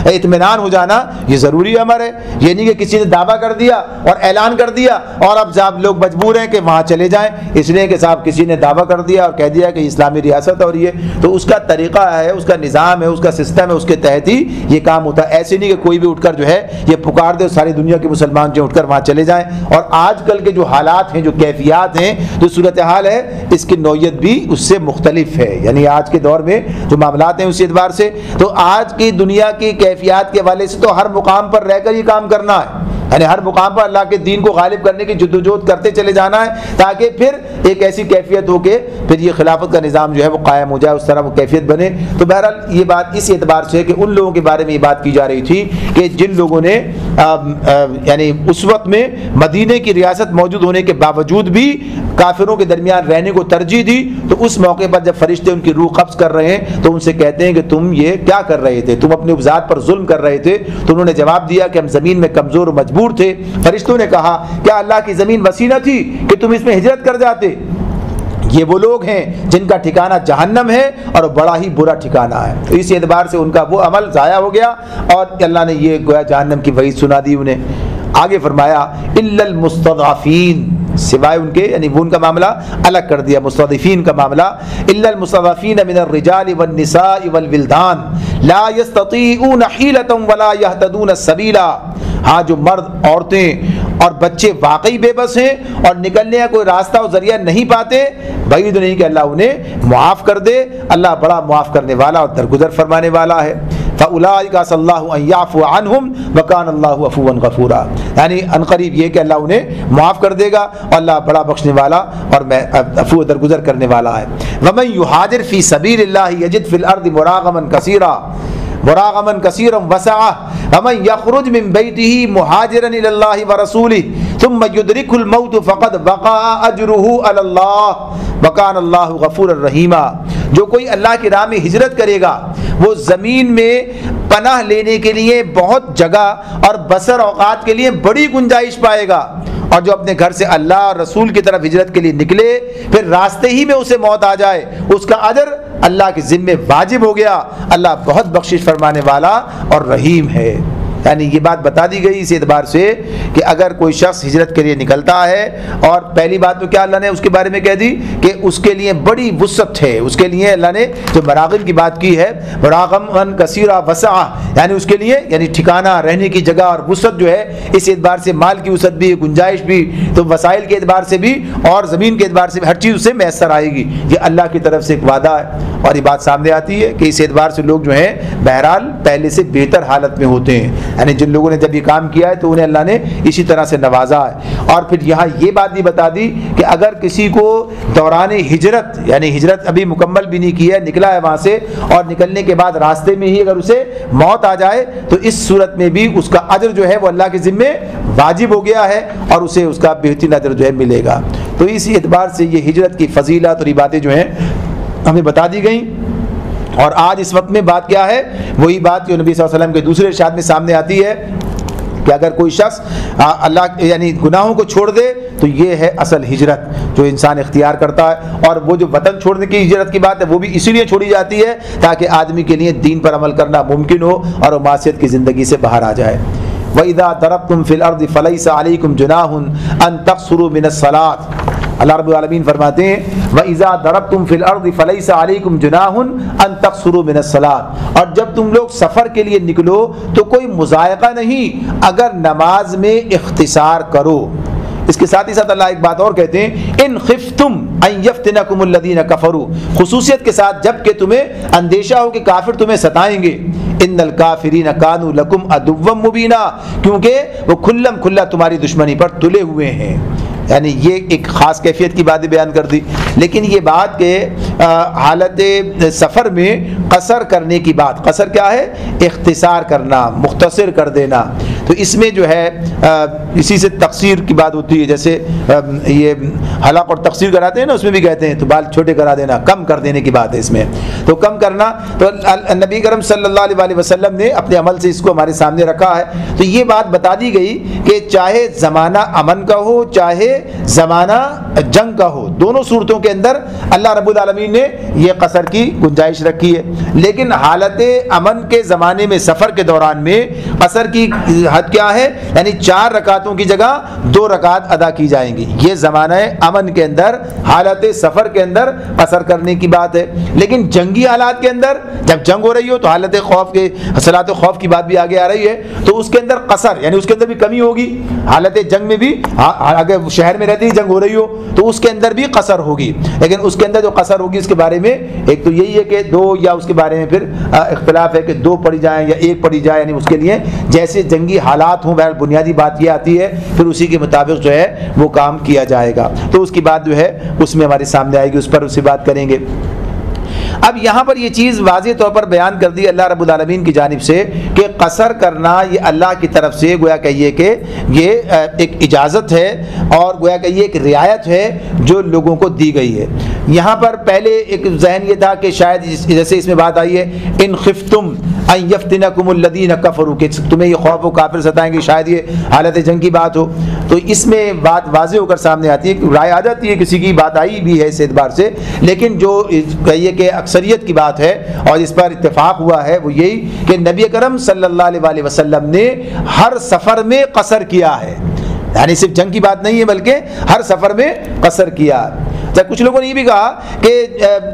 اطمینان ہو جانا، یہ ضروری امر ہے۔ یہ نہیں کہ کسی نے دعویٰ کر دیا اور اعلان کر دیا اور اب صاحب لوگ مجبور ہیں کہ وہاں چلے جائیں، اس لیے کہ صاحب کسی نے دعویٰ کر دیا اور کہہ دیا کہ اسلامی ریاست ہے اور یہ، تو اس کا طریقہ ہے، اس کا نظام ہے، اس کا سسٹم ہے، اس کے تحت ہی یہ کام ہوتا ہے۔ ایسے نہیں کہ کوئی بھی اٹھ کر جو ہے یہ پکار دے ساری دنیا کے مسلمان جو اٹھ کر وہاں چلے جائیں۔ اور آج کل کے جو حالات ہیں، جو کیفیات ہیں، جو صورتحال ہے، اس کی نوعیت بھی اس سے مختلف ہے، یعنی آج کے دور میں جو معاملات ہیں اس اعتبار سے، تو آج کی دنیا کی کیفیات کے حوالے سے تو ہر مقام پر رہ کر یہ کام کرنا ہے، یعنی ہر مقام پر اللہ کے دین کو غالب کرنے کی جدوجہد کرتے چلے جانا ہے، تاکہ پھر ایک ایسی کیفیت ہو کہ پھر یہ خلافت کا نظام جو ہے وہ قائم ہو جائے، اس طرح وہ کیفیت بنے۔ تو بہرحال یہ بات اس اعتبار سے ہے کہ ان لوگوں کے بارے میں یہ بات کی جا رہی تھی کہ جن لوگوں نے یعنی اس وقت میں مدینے کی ریاست موجود ہونے کے باوجود بھی کافروں کے درمیان رہنے کو ترجیح دی، تو اس موقع پر جب فرشتے ان کی روح قبض کر رہے ہیں تو ان سے کہتے ہیں کہ تم یہ کیا کر رہے تھے، تم اپنے ذات پر ظلم کر رہے تھے؟ تو انہوں نے جواب دیا کہ ہم زمین میں کمزور و مجبور تھے۔ فرشتوں نے کہا کیا اللہ کی زمین وسیع نہ تھی کہ تم اس میں ہجرت کر جاتے؟ یہ وہ لوگ ہیں جن کا ٹھکانہ جہنم ہے اور بڑا ہی برا ٹھکانہ ہے۔ تو اس اعتبار سے ان کا وہ عمل ضائع ہو گیا اور اللہ نے یہ گویا جہنم کی وعید سنا دی انہیں۔ آگے فرمایا الا المستضعفین، سوائے ان کے، یعنی وہ ان کا معاملہ الگ کر دیا، مستضعفین کا معاملہ، الا المستضعفین من الرجال والنساء والولدان لا يستطيعون حیلۃ ولا يهتدون سبیلا۔ ہاں جو مرد، عورتیں اور بچے واقعی بے بس ہیں اور نکلنے کا کوئی راستہ اور ذریعہ نہیں پاتے، بعید نہیں کہ اللہ انہیں معاف کر دے، اللہ بڑا معاف کرنے والا اور درگزر فرمانے والا ہے۔ فَأُولَٰئِكَ عَسَى اللَّهُ أَن يَعْفُوَ عَنْهُمْ وَكَانَ اللَّهُ عَفُوًّا غَفُورًا، یعنی عنقریب یہ کہ اللہ انہیں معاف کر دے گا اور اللہ بڑا بخشنے والا اور عفو درگزر کرنے والا ہے۔ وَمَن يُهَاجِرْ فِي سَبِيلِ اللَّهِ يَجِدْ فِي الْأَرْضِ مراغما كثيرا وسعة ومن يخرج من بيته مهاجرا إلى الله ورسوله ثم يدركه الموت فقد وقع أجره على الله وكان الله غفورا رحيما، جو کوئی اللہ کی راہ میں ہجرت کرے گا وہ زمین میں پناہ لینے کے لیے بہت جگہ اور بسر اوقات کے لیے بڑی گنجائش پائے گا، اور جو اپنے گھر سے اللہ اور رسول کی طرف ہجرت کے لیے نکلے پھر راستے ہی میں اسے موت آ جائے اس کا اجر اللہ کے ذمے واجب ہو گیا، اللہ بہت بخشش فرمانے والا اور رحیم ہے۔ یعنی یہ بات بتا دی گئی اس اعتبار سے کہ اگر کوئی شخص ہجرت کے لیے نکلتا ہے، اور پہلی بات تو کیا اللہ نے اس کے بارے میں کہہ دی کہ اس کے لیے بڑی وسعت ہے، اس کے لیے اللہ نے جو مراغم کی بات کی ہے مراغمن کثیرہ وسعہ، یعنی اس کے لیے یعنی ٹھکانہ رہنے کی جگہ اور وسعت جو ہے اس اعتبار سے مال کی وسعت بھی، گنجائش بھی، تو وسائل کے اعتبار سے بھی اور زمین کے اعتبار سے بھی ہر چیز اسے میسر آئے گی، یہ اللہ کی طرف سے ایک وعدہ ہے۔ اور یہ بات سامنے آتی ہے کہ اس اعتبار سے لوگ جو ہیں بہرحال پہلے سے بہتر حالت میں ہوتے ہیں، یعنی جن لوگوں نے جب یہ کام کیا ہے تو انہیں اللہ نے اسی طرح سے نوازا ہے۔ اور پھر یہاں یہ بات بھی بتا دی کہ اگر کسی کو دوران ہجرت یعنی ہجرت ابھی مکمل بھی نہیں کی ہے، نکلا ہے وہاں سے، اور نکلنے کے بعد راستے میں ہی اگر اسے موت آ جائے تو اس صورت میں بھی اس کا اجر جو ہے وہ اللہ کے ذمے واجب ہو گیا ہے اور اسے اس کا بہترین اجر جو ہے ملے گا۔ تو اس اعتبار سے یہ ہجرت کی فضیلت اور یہ باتیں جو ہیں ہمیں بتا دی گئیں۔ اور آج اس وقت میں بات کیا ہے؟ وہی بات جو نبی صلی اللہ علیہ وسلم کے دوسرے ارشاد میں سامنے آتی ہے کہ اگر کوئی شخص اللہ یعنی گناہوں کو چھوڑ دے تو یہ ہے اصل ہجرت جو انسان اختیار کرتا ہے، اور وہ جو وطن چھوڑنے کی ہجرت کی بات ہے وہ بھی اسی لیے چھوڑی جاتی ہے تاکہ آدمی کے لیے دین پر عمل کرنا ممکن ہو اور وہ معصیت کی زندگی سے باہر آ جائے۔ وَإِذَا ضَرَبْتُمْ فِي الْأَرْضِ فَلَيْسَ عَلَيْكُمْ جُنَاحٌ أَن تَقْصُرُوا مِنَ الصَّلَاةِ، اللہ رب العالمین فرماتے ہیں وَإِذَا ضَرَبْتُمْ فِي الْأَرْضِ فَلَيْسَ عَلَيْكُمْ جُنَاحٌ أَن تَقْصُرُوا مِنَ الصَّلَاةِ، اور جب تم لوگ سفر کے لیے نکلو تو کوئی مضائقہ نہیں اگر نماز میں اختصار کرو۔ اس کے ساتھ ہی ساتھ اللہ ایک بات اور کہتے ہیں ان خفتم ان یفتنکم الذین کفروا، خصوصیت کے ساتھ جب کہ تمہیں اندیشہ ہو کہ کافر تمہیں ستائیں گے، ان الکافرین کانوا لکم عدوا مبینا، کیونکہ وہ کھلم کھلا تمہاری دشمنی پر تلے ہوئے ہیں۔ یعنی یہ ایک خاص کیفیت کی باتیں بیان کر دی، لیکن یہ بات کہ حالت سفر میں قصر کرنے کی بات، قصر کیا ہے؟ اختصار کرنا، مختصر کر دینا، تو اس میں جو ہے اسی سے تقصیر کی بات ہوتی ہے، جیسے یہ حلق اور تقصیر کراتے ہیں نا، اس میں بھی کہتے ہیں تو بال چھوٹے کرا دینا، کم کر دینے کی بات ہے اس میں، تو کم کرنا، تو نبی کرم صلی اللہ علیہ وسلم نے اپنے عمل سے اس کو ہمارے سامنے رکھا ہے۔ تو یہ بات بتا دی گئی کہ چاہے زمانہ امن کا ہو چاہے زمانہ جنگ کا ہو، دونوں صورتوں کے اندر اللہ رب العالمین نے یہ قصر کی گنجائش رکھی ہے، لیکن حالت امن کے زمانے میں سفر کے دوران میں قصر کی حد کیا ہے؟ یعنی 4 رکعتوں کی جگہ 2 رکعت ادا کی جائیں گی، یہ زمانہ امن کے اندر حالت سفر کے اندر قصر کرنے کی بات ہے۔ لیکن جنگی حالات کے اندر جب جنگ ہو رہی ہو تو حالت خوف کے صلاۃ خوف کی بات بھی آگے آ رہی ہے، تو اس کے اندر قصر یعنی اس کے اندر بھی کمی ہوگی، حالت جنگ میں بھی اگر شہر میں رہتی جنگ ہو رہی ہو تو اس کے اندر بھی قصر ہوگی، لیکن اس کے اندر جو قصر ہوگی اس کے بارے میں ایک تو یہی ہے کہ 2 یا اس کے بارے میں پھر اختلاف ہے کہ 2 پڑھی جائیں یا 1 پڑھی جائے، یعنی اس کے لیے جیسے جنگی حالات ہوں، بہرحال بنیادی بات یہ آتی ہے پھر اسی کے مطابق جو ہے وہ کام کیا جائے گا، تو اس کی بات جو ہے اس میں ہمارے سامنے آئے گی، اس پر اس سے بات کریں گے۔ اب یہاں پر یہ چیز واضح طور پر بیان کر دی اللہ رب العالمین کی جانب سے کہ قصر کرنا یہ اللہ کی طرف سے گویا کہیے کہ یہ ایک اجازت ہے اور گویا کہ یہ ایک رعایت ہے جو لوگوں کو دی گئی ہے۔ یہاں پر پہلے ایک ذہن یہ تھا کہ شاید جیسے اس میں بات آئی ہے ان خفتم ان یفتنکم الذین کفروا، کہ تمہیں یہ خوف و کافر ستائیں گے، شاید یہ حالت جنگ کی بات ہو، تو اس میں بات واضح ہو کر سامنے آتی ہے، رائے آ جاتی ہے، کسی کی بات آئی بھی ہے اس اعتبار سے، لیکن جو کہیے کہ اکثریت کی بات ہے اور اس پر اتفاق ہوا ہے وہ یہی کہ نبی کرم صلی اللہ علیہ وسلم نے ہر سفر میں قصر کیا ہے، یعنی صرف جنگ کی بات نہیں ہے بلکہ ہر سفر میں قصر کیا۔ کچھ لوگوں نے یہ بھی کہا کہ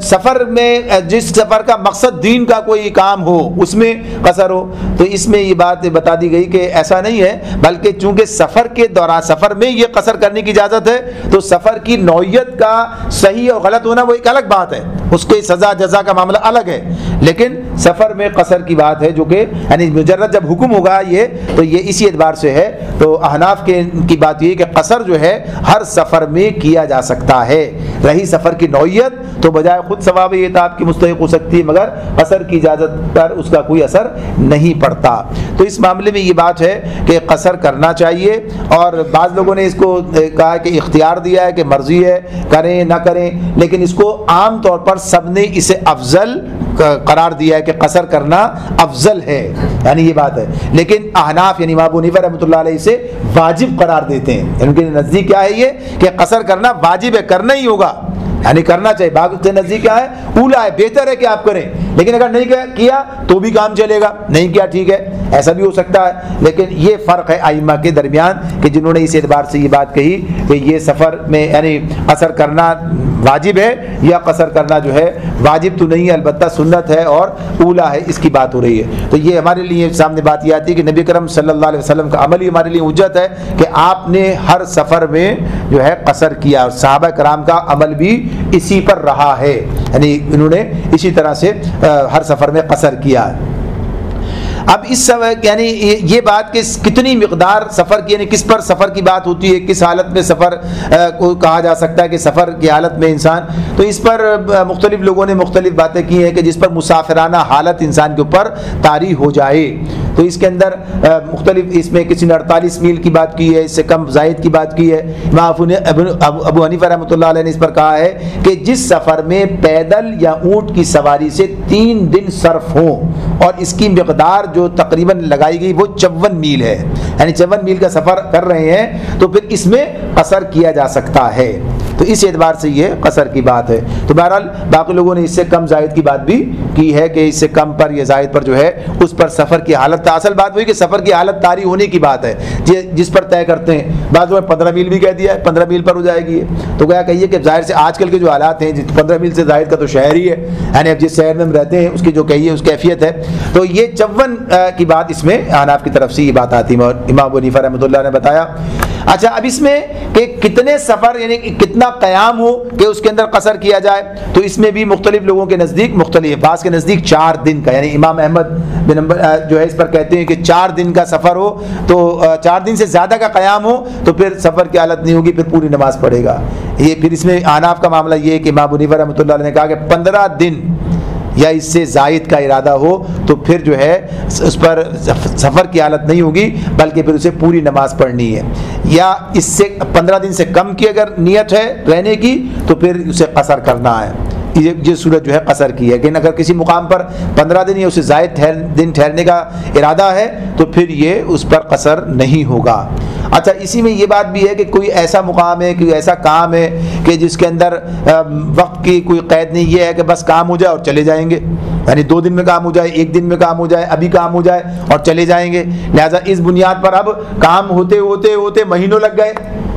سفر میں جس سفر کا مقصد دین کا کوئی کام ہو اس میں قصر ہو، تو اس میں یہ بات بتا دی گئی کہ ایسا نہیں ہے، بلکہ چونکہ سفر کے دوران سفر میں یہ قصر کرنے کی اجازت ہے تو سفر کی نوعیت کا صحیح اور غلط ہونا وہ ایک الگ بات ہے، اس کے سزا جزا کا معاملہ الگ ہے، لیکن سفر میں قصر کی بات ہے، جو کہ یعنی مجرد جب حکم ہوگا یہ تو یہ اسی اعتبار سے ہے. تو احناف کی بات یہ کہ قصر جو ہے ہر سفر میں کیا جا سکتا ہے. رہی سفر کی نوعیت تو بجائے خود ثواب عتاب کی مستحق ہو سکتی ہے، مگر قصر کی اجازت پر اس کا کوئی اثر نہیں پڑتا. تو اس معاملے میں یہ بات ہے کہ قصر کرنا چاہیے. اور بعض لوگوں نے اس کو کہا کہ اختیار دیا ہے کہ مرضی ہے کریں نہ کریں، لیکن اس کو عام طور پر سب نے اسے افضل قرار دیا ہے کہ قصر کرنا افضل ہے، یعنی یہ بات ہے. لیکن احناف یعنی امام ابو حنیفہ رحمۃ اللہ علیہ سے واجب قرار دیتے ہیں. ان کے نزدیک کیا ہے یہ کہ قصر کرنا واجب ہے، کرنا ہی ہوگا، یعنی کرنا چاہیے. باقی کے نزدیک کیا ہے؟ اولا ہے، بہتر ہے کہ آپ کریں، لیکن اگر نہیں کیا تو بھی کام چلے گا، نہیں کیا ٹھیک ہے، ایسا بھی ہو سکتا ہے. لیکن یہ فرق ہے ائمہ کے درمیان کہ جنہوں نے اس اعتبار سے یہ بات کہی کہ یہ سفر میں یعنی قصر کرنا واجب ہے یا قصر کرنا جو ہے واجب تو نہیں ہے، البتہ سنت ہے اور اولا ہے، اس کی بات ہو رہی ہے. تو یہ ہمارے لیے سامنے بات یہ آتی ہے کہ نبی کرم صلی اللہ علیہ وسلم کا عمل ہی ہمارے لیے حجت ہے کہ آپ نے ہر سفر میں جو ہے قصر کیا، اور صحابہ کرام کا عمل بھی اسی پر رہا ہے، یعنی انہوں نے اسی طرح سے ہر سفر میں قصر کیا. اب اس یعنی یہ بات کہ کتنی مقدار سفر کی، یعنی کس پر سفر کی بات ہوتی ہے، کس حالت میں سفر کو کہا جا سکتا ہے کہ سفر کی حالت میں انسان، تو اس پر مختلف لوگوں نے مختلف باتیں کی ہیں کہ جس پر مسافرانہ حالت انسان کے اوپر طاری ہو جائے تو اس کے اندر مختلف، اس میں کسی نے 48 میل کی بات کی ہے، اس سے کم زائد کی بات کی ہے. ابو حنیفہ رحمۃ اللہ علیہ نے اس پر کہا ہے کہ جس سفر میں پیدل یا اونٹ کی سواری سے 3 دن صرف ہوں اور اس کی مقدار جو تقریباً لگائی گئی وہ 54 میل ہے، یعنی 54 میل کا سفر کر رہے ہیں تو پھر اس میں قصر کیا جا سکتا ہے. تو اس اعتبار سے یہ قصر کی بات ہے. تو بہرحال باقی لوگوں نے اس سے کم زائد کی بات بھی کی ہے کہ اس سے کم پر یا زائد پر جو ہے اس پر سفر کی حالت، اصل بات وہی کہ سفر کی حالت طاری ہونے کی بات ہے جس پر طے کرتے ہیں. بعض لوگوں نے 15 میل بھی کہہ دیا ہے، 15 میل پر ہو جائے گی. تو کیا کہیے کہ ظاہر سے آج کل کے جو حالات ہیں 15 میل سے زائد کا تو شہر ہی ہے، یعنی اب جس شہر میں ہم رہتے ہیں اس کی جو کہیے اس کیفیت ہے. تو یہ 54 کی بات اس میں احناف کی طرف سے یہ بات آتی ہے اور امام ابو حنیفہ رحمۃ اللہ نے بتایا. اچھا، اب اس میں کہ کتنے سفر یعنی کتنا قیام ہو کہ اس کے اندر قصر کیا جائے، تو اس میں بھی مختلف لوگوں کے نزدیک مختلف، بعض کے نزدیک 4 دن کا، یعنی امام احمد بن حنبل جو ہے اس پر کہتے ہیں کہ 4 دن کا سفر ہو تو 4 دن سے زیادہ کا قیام ہو تو پھر سفر کی حالت نہیں ہوگی، پھر پوری نماز پڑھے گا. یہ پھر اس میں احناف کا معاملہ یہ ہے کہ امام ابو حنیفہ رحمۃ اللہ علیہ نے کہا کہ 15 دن یا اس سے زائد کا ارادہ ہو تو پھر جو ہے اس پر سفر کی حالت نہیں ہوگی بلکہ پھر اسے پوری نماز پڑھنی ہے. یا اس سے 15 دن سے کم کی اگر نیت ہے رہنے کی تو پھر اسے قصر کرنا ہے. یہ صورت جو ہے قصر کی ہے. لیکن اگر کسی مقام پر 15 دن یا اسے زائد دن ٹھہرنے کا ارادہ ہے تو پھر یہ اس پر قصر نہیں ہوگا. اچھا، اسی میں یہ بات بھی ہے کہ کوئی ایسا مقام ہے، کوئی ایسا کام ہے کہ جس کے اندر وقت کی کوئی قید نہیں، یہ ہے کہ بس کام ہو جائے اور چلے جائیں گے، یعنی 2 دن میں کام ہو جائے، 1 دن میں کام ہو جائے، ابھی کام ہو جائے اور چلے جائیں گے. لہٰذا اس بنیاد پر اب کام ہوتے ہوتے ہوتے مہینوں لگ گئے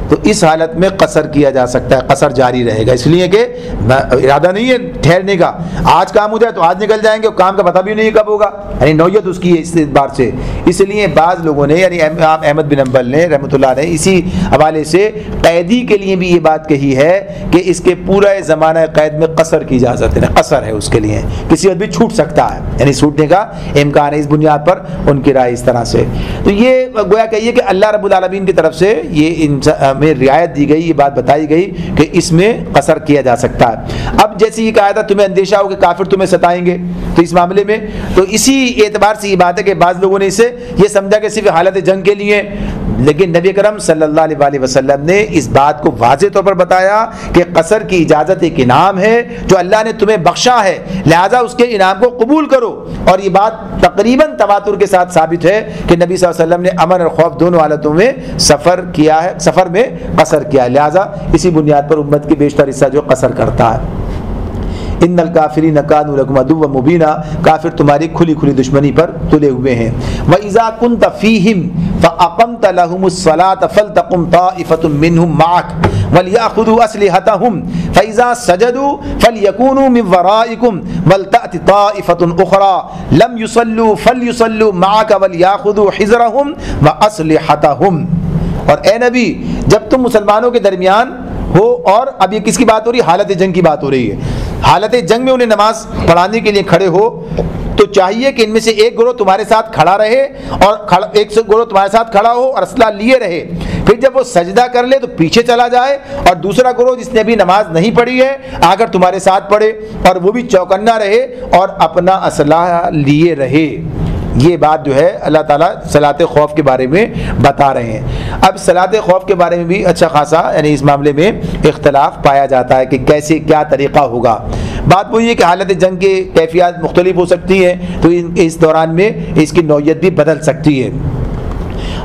تو اس حالت میں قصر کیا جا سکتا ہے، قصر جاری رہے گا. اس لیے کہ ارادہ نہیں ہے ٹھہرنے کا، آج کام ہو جائے تو آج نکل جائیں گے، کام کا پتہ بھی نہیں کب ہوگا، یعنی نوعیت اس کی ہے اس اعتبار سے. اس لیے بعض لوگوں نے یعنی امام احمد بن حنبل نے رحمۃ اللہ نے اسی حوالے سے قیدی کے لیے بھی یہ بات کہی ہے کہ اس کے پورا زمانہ قید میں قصر کی اجازت ہے، قصر ہے اس کے لیے، کسی وقت بھی چھوٹ سکتا ہے، یعنی چھوٹنے کا امکان ہے. اس بنیاد پر ان کی رائے اس طرح سے. تو یہ گویا کہیے کہ اللہ رب العالمین کی طرف سے یہ میں رعایت دی گئی، یہ بات بتائی گئی کہ اس میں قصر کیا جا سکتا ہے. اب جیسے یہ کہا تھا تمہیں اندیشہ ہو کہ کافر تمہیں ستائیں گے، تو اس معاملے میں تو اسی اعتبار سے یہ بات ہے کہ بعض لوگوں نے اسے یہ سمجھا کہ صرف حالت جنگ کے لیے، لیکن نبی کرم صلی اللہ علیہ وسلم نے اس بات کو واضح طور پر بتایا کہ قصر کی اجازت ایک انعام ہے جو اللہ نے تمہیں بخشا ہے، لہذا اس کے انعام کو قبول کرو. اور یہ بات تقریباً تواتر کے ساتھ ثابت ہے کہ نبی صلی اللہ علیہ وسلم نے امن اور خوف دونوں حالتوں میں سفر کیا ہے، سفر میں قصر کیا ہے. لہذا اسی بنیاد پر امت کی بیشتر حصہ جو قصر کرتا ہے. ان الکافرین کانوا لکم عدوا مبینا، کافر تمہاری کھلی کھلی دشمنی پر تلے ہوئے ہیں. وَإِذَا كُنْتَ فِيهِمْ فَأَقَمْتَ لَهُمُ الصَّلَاةَ فَلْتَقُمْ طَائِفَةٌ مِّنْهُمْ مَعَكَ وَلْيَأْخُذُوا أَسْلِحَتَهُمْ فَإِذَا سَجَدُوا فَلْيَكُونُوا مِنْ وَرَائِكُمْ وَلْتَأْتِ طَائِفَةٌ أُخْرَى لَمْ يُصَلُّوا فَلْيُصَلُّوا مَعَكَ وَلْيَأْخُذُوا حِذْرَهُمْ وَأَسْلِحَتَهُمْ. اور اے نبی، جب تم مسلمانوں کے درمیان ہو، اور اب یہ کس کی بات ہو رہی ہے؟ حالت جنگ کی بات ہو رہی ہے. حالت جنگ میں انہیں نماز پڑھانے کے لیے کھڑے ہو تو چاہیے کہ ان میں سے ایک گروہ تمہارے ساتھ کھڑا رہے اور ایک گروہ تمہارے ساتھ کھڑا ہو اور اسلحہ لیے رہے، پھر جب وہ سجدہ کر لے تو پیچھے چلا جائے، اور دوسرا گروہ جس نے ابھی نماز نہیں پڑھی ہے اگر تمہارے ساتھ پڑھے اور وہ بھی چوکنا رہے اور اپنا اسلحہ لیے رہے۔ یہ بات جو ہے اللہ تعالیٰ صلاۃ خوف کے بارے میں بتا رہے ہیں۔ اب صلاۃ خوف کے بارے میں بھی اچھا خاصا یعنی اس معاملے میں اختلاف پایا جاتا ہے کہ کیسے کیا طریقہ ہوگا۔ بات وہی ہے کہ حالت جنگ کی کیفیات مختلف ہو سکتی ہیں، تو اس دوران میں اس کی نوعیت بھی بدل سکتی ہے۔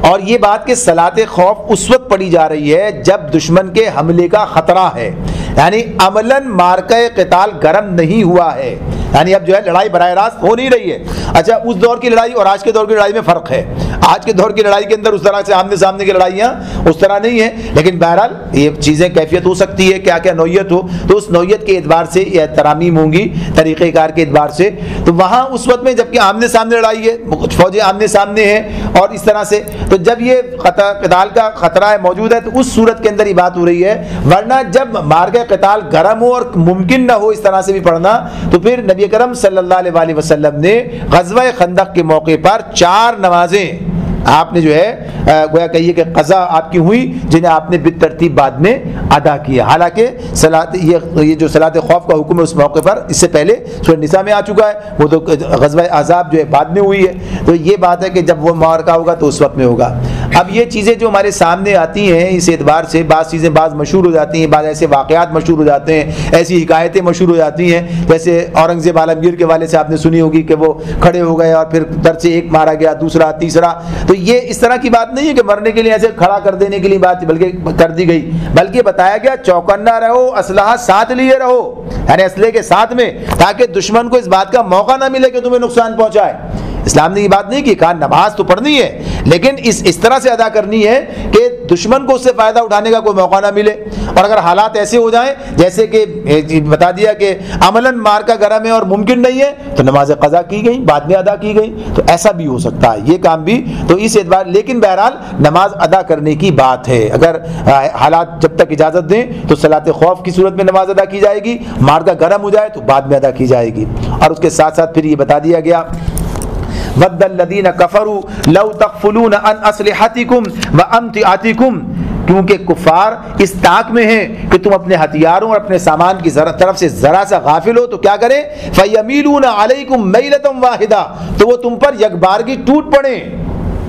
اور یہ بات کہ صلاۃ خوف اس وقت پڑھی جا رہی ہے جب دشمن کے حملے کا خطرہ ہے، یعنی عملاً مارکہ قتال گرم نہیں ہوا ہے، یعنی اب جو ہے لڑائی براہ راست ہو نہیں رہی ہے۔ اچھا، اس دور کی لڑائی اور آج کے دور کی لڑائی میں فرق ہے۔ آج کے دور کی لڑائی کے اندر اس طرح سے آمنے سامنے کی لڑائیاں اس طرح نہیں ہیں، لیکن بہرحال یہ چیزیں کیفیت ہو سکتی ہے، کیا کیا نوعیت ہو، تو اس نوعیت کے اعتبار سے یہ ترامیم ہوں گی، طریقہ کار کے اعتبار سے۔ تو وہاں اس وقت میں جبکہ آمنے سامنے لڑائی ہے، فوجیں آمنے سامنے ہیں اور اس طرح سے، تو جب یہ قتال کا خطرہ موجود ہے تو اس صورت کے اندر یہ بات ہو رہی ہے۔ ورنہ جب مارکہ قتال گرم ہو اور ممکن نہ ہو اس طرح سے بھی پڑھنا، تو پھر نبی کرم صلی اللہ علیہ وآلہ وسلم نے غزوہ خندق کے موقع پر 4 نمازیں آپ نے جو ہے گویا کہیے کہ قضا آپ کی ہوئی، جنہیں آپ نے بالترتیب بعد میں ادا کیا۔ حالانکہ یہ جو صلاۃ خوف کا حکم ہے اس موقع پر اس سے پہلے سورہ نساء میں آ چکا ہے، وہ تو غزوہ احزاب جو ہے بعد میں ہوئی ہے۔ تو یہ بات ہے کہ جب وہ معرکہ ہوگا تو اس وقت میں ہوگا۔ اب یہ چیزیں جو ہمارے سامنے آتی ہیں اس اعتبار سے بعض چیزیں بعض مشہور ہو جاتی ہیں، بعض ایسے واقعات مشہور ہو جاتے ہیں، ایسی حکایتیں مشہور ہو جاتی ہیں، جیسے اورنگزیب عالمگیر کے والے سے آپ نے سنی ہوگی کہ وہ کھڑے ہو گئے اور پھر در سے ایک مارا گیا، دوسرا، تیسرا۔ تو یہ اس طرح کی بات نہیں ہے کہ مرنے کے لیے ایسے کھڑا کر دینے کے لیے بات بلکہ کر دی گئی، بلکہ بتایا گیا چوکنا رہو، اسلحہ ساتھ لیے رہو، یعنی اسلحے کے ساتھ میں، تاکہ دشمن کو اس بات کا موقع نہ ملے کہ تمہیں نقصان پہنچائے۔ اسلام نے یہ بات نہیں کی، کہا نماز تو پڑھنی ہے لیکن اس طرح سے ادا کرنی ہے کہ دشمن کو اس سے فائدہ اٹھانے کا کوئی موقع نہ ملے، اور اگر حالات ایسے ہو جائیں جیسے کہ بتا دیا کہ عملاً مارکہ گرم ہے اور ممکن نہیں ہے، تو نماز قضا کی گئی، بعد میں ادا کی گئی، تو ایسا بھی ہو سکتا ہے یہ کام بھی۔ تو اس اعتبار لیکن بہرحال نماز ادا کرنے کی بات ہے، اگر حالات جب تک اجازت دیں تو صلاۃ خوف کی صورت میں نماز ادا کی جائے گی، مارکہ گرم ہو جائے تو بعد میں ادا کی جائے گی۔ اور اس کے ساتھ ساتھ پھر یہ بتا دیا گیا وَدَّ الَّذِينَ كَفَرُوا لَوْ تَغْفُلُونَ عَنْ أَسْلِحَتِكُمْ وَأَمْتِعَتِكُمْ، کیونکہ کفار اس طاق میں ہیں کہ تم اپنے ہتھیاروں اور اپنے سامان کی طرف سے ذرا سا غافل ہو تو کیا کریں؟ فَيَمِيلُونَ عَلَيْكُمْ مَيْلَةً وَاحِدَةً، تو وہ تم پر یکبارگی ٹوٹ پڑیں،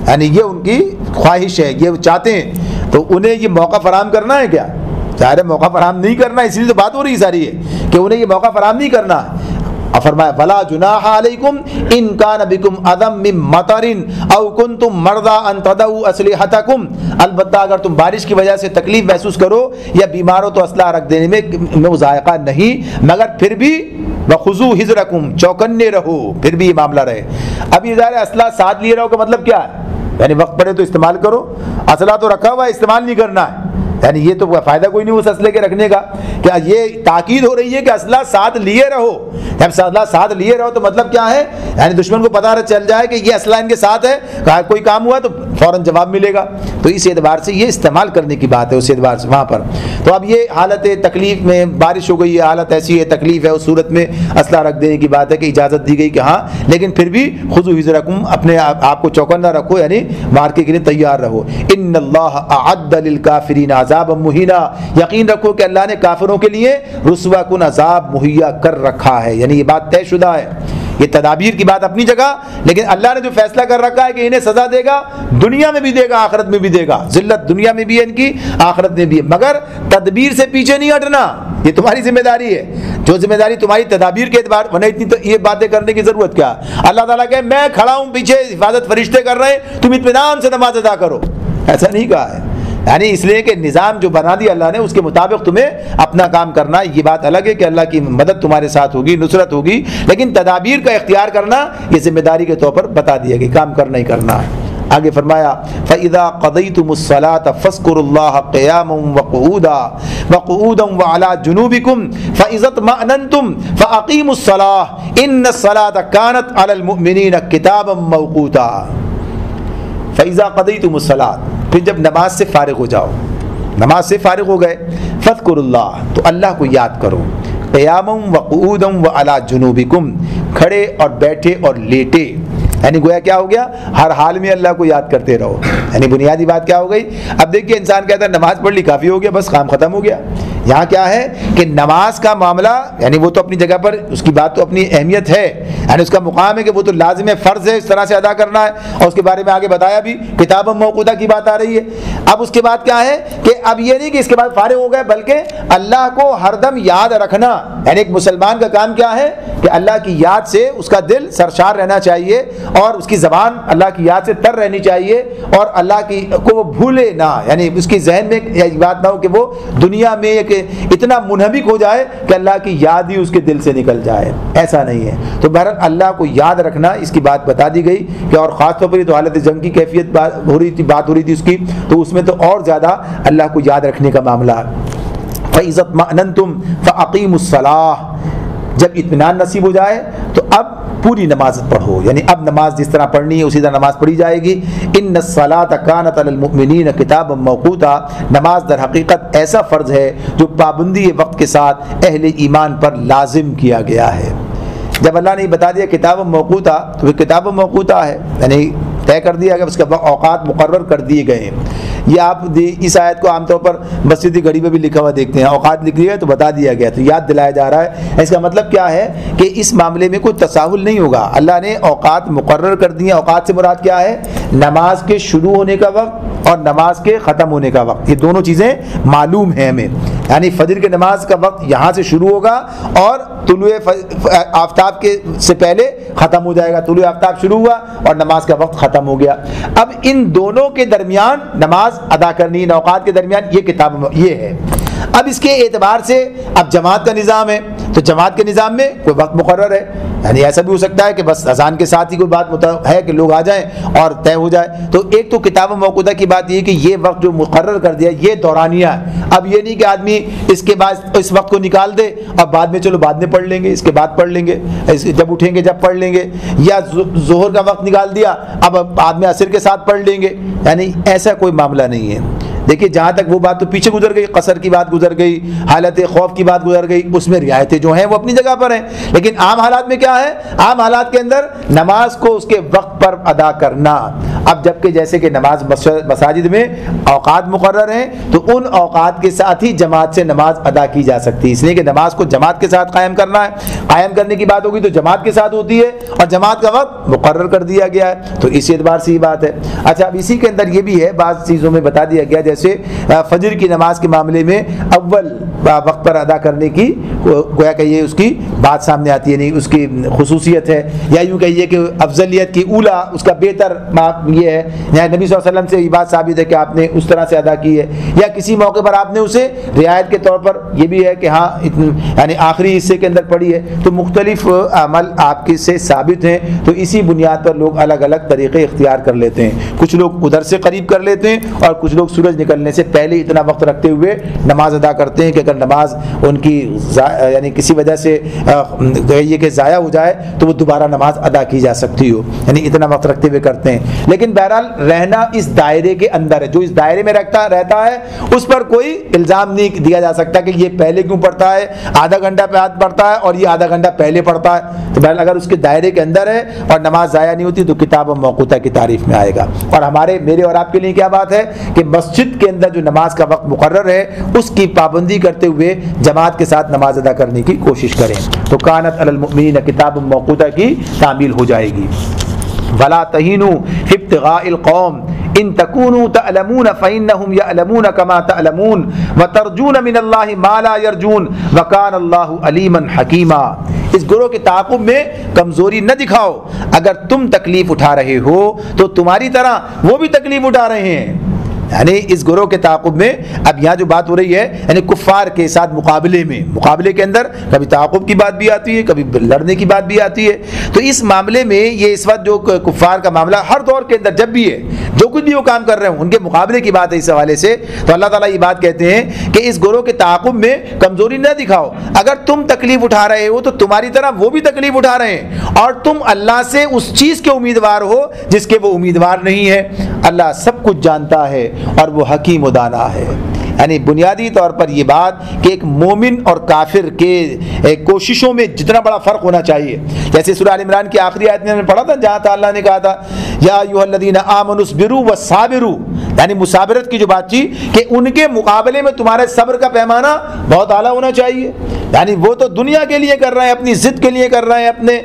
یعنی یہ ان کی خواہش ہے، یہ چاہتے ہیں، تو انہیں یہ موقع فراہم کرنا ہے کیا؟ ظاہر ہے موقع فراہم نہیں کرنا، اس لیے تو بات ہو رہی ساری ہے کہ انہیں یہ موقع فراہم نہیں کرنا۔ اور فرمایا وَلَا جُنَاحَ عَلَيْكُمْ إِن كَانَ بِكُمْ أَذًى مِّن مَطَرٍ أَوْ كُنتُم مَّرْضَىٰ أَن تَضَعُوا أَسْلِحَتَكُمْ، البتہ اگر تم بارش کی وجہ سے تکلیف محسوس کرو یا بیمار ہو تو اسلحہ رکھ دینے میں ذائقہ نہیں، مگر پھر بھی وَخُذُوا حِذْرَكُمْ، چوکنے رہو، پھر بھی یہ معاملہ رہے۔ اب یہ ظاہر اسلحہ ساتھ لیے رہو کا مطلب کیا ہے؟ یعنی وقت پڑے تو استعمال کرو، اسلحہ تو رکھا ہوا ہے استعمال نہیں کرنا ہے، یعنی یہ تو فائدہ کوئی نہیں اس اسلحے کے رکھنے کا۔ کہ یہ تاکید ہو رہی ہے کہ اسلحہ ساتھ لیے رہو، جب اسلحہ ساتھ لیے رہو تو مطلب کیا ہے؟ یعنی دشمن کو پتہ چل جائے کہ یہ اسلحہ ان کے ساتھ ہے، کوئی کام ہوا تو فوراً جواب ملے گا، تو اس اعتبار سے یہ استعمال کرنے کی بات ہے اس اعتبار سے وہاں پر۔ تو اب یہ حالت تکلیف میں بارش ہو گئی ہے، حالت ایسی ہے تکلیف ہے، اس صورت میں اسلحہ رکھ دینے کی بات ہے کہ اجازت دی گئی کہ ہاں، لیکن پھر بھی خذوا حذرکم، اپنے آپ کو چوکنا رکھو، یعنی مارکے کے لیے تیار رہو۔ ان اللہ اعد للکافرین عذابا مہینا، یقین رکھو کہ اللہ نے کافروں کے لیے رسوا کن عذاب مہیا کر رکھا ہے، یعنی یہ بات طے شدہ ہے۔ یہ تدابیر کی بات اپنی جگہ، لیکن اللہ نے جو فیصلہ کر رکھا ہے کہ انہیں سزا دے گا، دنیا میں بھی دے گا آخرت میں بھی دے گا، ذلت دنیا میں بھی ہے ان کی، آخرت میں بھی ہے، مگر تدبیر سے پیچھے نہیں ہٹنا، یہ تمہاری ذمہ داری ہے، جو ذمہ داری تمہاری تدابیر کے اعتبار، ورنہ اتنی تو یہ باتیں کرنے کی ضرورت کیا؟ اللہ تعالیٰ کہ میں کھڑا ہوں پیچھے، حفاظت فرشتے کر رہے ہیں، تم اطمینان سے نماز ادا کرو، ایسا نہیں کہا ہے، یعنی اس لیے کہ نظام جو بنا دیا اللہ نے اس کے مطابق تمہیں اپنا کام کرنا۔ یہ بات الگ ہے کہ اللہ کی مدد تمہارے ساتھ ہوگی، نصرت ہوگی، لیکن تدابیر کا اختیار کرنا یہ ذمہ داری کے طور پر بتا دیا کہ کام کرنا ہی کرنا ہے۔ آگے فرمایا فَإِذَا قَضَيْتُمُ الصَّلَاةَ فَاذْكُرُوا اللَّهَ قِيَامًا وَقُعُودًا وَعَلَىٰ جُنُوبِكُمْ فَإِذَا اطْمَأْنَنتُمْ فَأَقِيمُوا الصَّلَاةَ إِنَّ الصَّلَاةَ كَانَتْ عَلَى الْمُؤْمِنِينَ كِتَابًا مَّوْقُوتًا۔ فَإِذَا قَضَيْتُمُ الصَّلَاةَ، پھر جب نماز سے فارغ ہو جاؤ، نماز سے فارغ ہو گئے، فَاذْكُرُوا اللَّهَ، تو اللہ کو یاد کرو، قیامم و قعودم و علی جنوبکم، کھڑے اور بیٹھے اور لیٹے، یعنی گویا کیا ہو گیا، ہر حال میں اللہ کو یاد کرتے رہو۔ یعنی بنیادی بات کیا ہو گئی، اب دیکھیے انسان کہتا ہے نماز پڑھ لی کافی ہو گیا، بس کام ختم ہو گیا۔ یہاں کیا ہے کہ نماز کا معاملہ، یعنی وہ تو اپنی جگہ پر اس کی بات تو اپنی اہمیت ہے، یعنی اس کا مقام ہے کہ وہ تو لازم ہے، فرض ہے اس طرح سے ادا کرنا ہے، اور اس کے بارے میں آگے بتایا بھی، کتاب موقوتہ کی بات آ رہی ہے۔ اب اس کے بعد کیا ہے کہ اب یہ نہیں کہ اس کے بعد فارغ ہو گئے، بلکہ اللہ کو ہر دم یاد رکھنا، یعنی ایک مسلمان کا کام کیا ہے کہ اللہ کی یاد سے اس کا دل سرشار رہنا چاہیے، اور اس کی زبان اللہ کی یاد سے تر رہنی چاہیے، اور اللہ کی کو وہ بھولے نہ، یعنی اس کی ذہن میں یہ بات نہ ہو کہ وہ دنیا میں اتنا منہمک ہو جائے کہ اللہ کی یاد ہی اس کے دل سے نکل جائے، ایسا نہیں ہے۔ تو بہرحال اللہ کو یاد رکھنا، اس کی بات بتا دی گئی کہ اور خاص طور پر یہ تو حالت جنگ کی کیفیت بات ہو رہی تھی اس کی، تو اس میں تو اور زیادہ اللہ کو یاد رکھنے کا معاملہ۔ فَإِذَا اطْمَأْنَنْتُمْ فَأَقِيمُوا الصَّلَاةَ، جب اطمینان نصیب ہو جائے تو اب پوری نماز پڑھو، یعنی اب نماز جس طرح پڑھنی ہے اسی طرح نماز پڑھی جائے گی۔ ان الصلاۃ کانت علی المؤمنین کتابا موقوتا، نماز در حقیقت ایسا فرض ہے جو پابندی وقت کے ساتھ اہل ایمان پر لازم کیا گیا ہے۔ جب اللہ نے بتا دیا کتاب موقوتا، تو وہ کتاب موقوتا ہے، یعنی طے کر دیا گیا، اس کے اوقات مقرر کر دیے گئے ہیں۔ یہ آپ اس آیت کو عام طور پر مسجدی گھڑی پہ بھی لکھا ہوا دیکھتے ہیں، اوقات لکھ دیے تو بتا دیا گیا، تو یاد دلایا جا رہا ہے۔ اس کا مطلب کیا ہے کہ اس معاملے میں کوئی تساہل نہیں ہوگا، اللہ نے اوقات مقرر کر دیے۔ اوقات سے مراد کیا ہے، نماز کے شروع ہونے کا وقت اور نماز کے ختم ہونے کا وقت، یہ دونوں چیزیں معلوم ہیں ہمیں، یعنی فجر کی نماز کا وقت یہاں سے شروع ہوگا اور طلوع آفتاب کے سے پہلے ختم ہو جائے گا، طلوع آفتاب شروع ہوا اور نماز کا وقت ختم ہو گیا۔ اب ان دونوں کے درمیان نماز ادا کرنی، ان اوقات کے درمیان یہ کتاب یہ ہے۔ اب اس کے اعتبار سے اب جماعت کا نظام ہے، تو جماعت کے نظام میں کوئی وقت مقرر ہے، یعنی ایسا بھی ہو سکتا ہے کہ بس اذان کے ساتھ ہی کوئی بات ہے کہ لوگ آ جائیں اور طے ہو جائے۔ تو ایک تو کتاب موقوتہ کی بات یہ کہ یہ وقت جو مقرر کر دیا یہ دورانیہ ہے، اب یہ نہیں کہ آدمی اس کے بعد اس وقت کو نکال دے اور بعد میں چلو بعد میں پڑھ لیں گے، اس کے بعد پڑھ لیں گے، جب اٹھیں گے جب پڑھ لیں گے، یا ظہر کا وقت نکال دیا اب بعد میں عصر کے ساتھ پڑھ لیں گے، یعنی ایسا کوئی معاملہ نہیں ہے۔ دیکھیے جہاں تک وہ بات تو پیچھے گزر گئی، قصر کی بات گزر گئی، حالت خوف کی بات گزر گئی، اس میں رعایتیں جو ہیں وہ اپنی جگہ پر ہیں، لیکن عام حالات میں کیا ہے، عام حالات کے اندر نماز کو اس کے وقت پر ادا کرنا۔ اب جبکہ جیسے کہ نماز مساجد میں اوقات مقرر ہیں تو ان اوقات کے ساتھ ہی جماعت سے نماز ادا کی جا سکتی ہے، اس لیے کہ نماز کو جماعت کے ساتھ قائم کرنا ہے، قائم کرنے کی بات ہوگی تو جماعت کے ساتھ ہوتی ہے اور جماعت کا وقت مقرر کر دیا گیا ہے، تو اسی اعتبار سے یہ بات ہے۔ اچھا اب اسی کے اندر یہ بھی ہے، بعض چیزوں میں بتا دیا گیا، جیسے فجر کی نماز کے معاملے میں اول وقت پر ادا کرنے کی گویا کہ یہ اس کی بات سامنے آتی ہے، نہیں اس کی خصوصیت ہے، یا یوں کہیے کہ افضلیت کی اولا اس کا بہتر یہ ہے، یعنی نبی صلی اللہ علیہ وسلم سے یہ بات ثابت ہے کہ آپ نے اس طرح سے ادا کی ہے، یا کسی موقع پر آپ نے اسے رعایت کے طور پر یہ بھی ہے کہ ہاں یعنی آخری حصے کے اندر پڑھی ہے، تو مختلف عمل آپ کے سے ثابت ہیں، تو اسی بنیاد پر لوگ الگ الگ طریقے اختیار کر لیتے ہیں، کچھ لوگ ادھر سے قریب کر لیتے ہیں اور کچھ لوگ سورج نکلنے سے پہلے اتنا وقت رکھتے ہوئے نماز ادا کرتے ہیں کہ اگر نماز ان کی یعنی کسی وجہ سے یہ کہ ضائع ہو جائے تو وہ دوبارہ نماز ادا کی جا سکتی ہو، یعنی اتنا وقت رکھتے ہوئے کرتے ہیں، لیکن بہرحال رہنا اس دائرے کے اندر ہے، جو اس دائرے میں رہتا ہے اس پر کوئی الزام نہیں دیا جا سکتا کہ یہ پہلے کیوں پڑھتا ہے، آدھا گھنٹہ پڑھتا ہے اور یہ آدھا گھنٹہ پہلے پڑھتا ہے، تو بہرحال اگر اس کے دائرے کے اندر ہے اور نماز ضائع نہیں ہوتی تو کتاب موقوتہ کی تعریف میں آئے گا۔ اور میرے اور آپ کے لیے کیا بات ہے کہ مسجد کے اندر جو نماز کا وقت مقرر ہے اس کی پابندی کرتے ہوئے جماعت کے ساتھ نماز ادا کرنے کی کوشش کریں، تو کانت علی المؤمنین کتاب موقوتہ کی تعمیل ہو جائے گی۔ ولا تہینوا فی ابتغاء القوم ان تکونوا تعلمون فانهم يعلمون كما تعلمون وترجون من الله ما لا يرجون وكان الله علیما حکیما۔ اس گروہ کے تعاقب میں کمزوری نہ دکھاؤ، اگر تم تکلیف اٹھا رہے ہو تو تمہاری طرح وہ بھی تکلیف اٹھا رہے ہیں، یعنی اس گروہ کے تعاقب میں اب یہاں جو بات ہو رہی ہے یعنی کفار کے ساتھ مقابلے کے اندر کبھی تعاقب کی بات بھی آتی ہے، کبھی لڑنے کی بات بھی آتی ہے، تو اس معاملے میں یہ اس وقت جو کفار کا معاملہ ہر دور کے اندر جب بھی ہے، جو کچھ بھی وہ کام کر رہے ہیں ان کے مقابلے کی بات ہے، اس حوالے سے تو اللہ تعالیٰ یہ بات کہتے ہیں کہ اس گروہ کے تعاقب میں کمزوری نہ دکھاؤ، اگر تم تکلیف اٹھا رہے ہو تو تمہاری طرح وہ بھی تکلیف اٹھا رہے ہیں، اور تم اللہ سے اس چیز کے امیدوار ہو جس کے وہ امیدوار نہیں ہے، اللہ سب کچھ جانتا ہے اور وہ حکیم و دانا ہے۔ یعنی بنیادی طور پر یہ بات کہ ایک مومن اور کافر کے کوششوں میں جتنا بڑا فرق ہونا چاہیے. جیسے سورہ آل عمران کی آخری آیت میں ہم نے پڑھا تھا جہاں اللہ نے کہا تھا یا ایھا الذین آمنوا اصبروا وصابروا، یعنی مسابرت کی جو بات تھی کہ ان کے مقابلے میں تمہارے صبر کا پیمانہ بہت اعلیٰ ہونا چاہیے. یعنی وہ تو دنیا کے لیے کر رہے ہیں، اپنی ضد کے لیے کر رہے ہیں، اپنے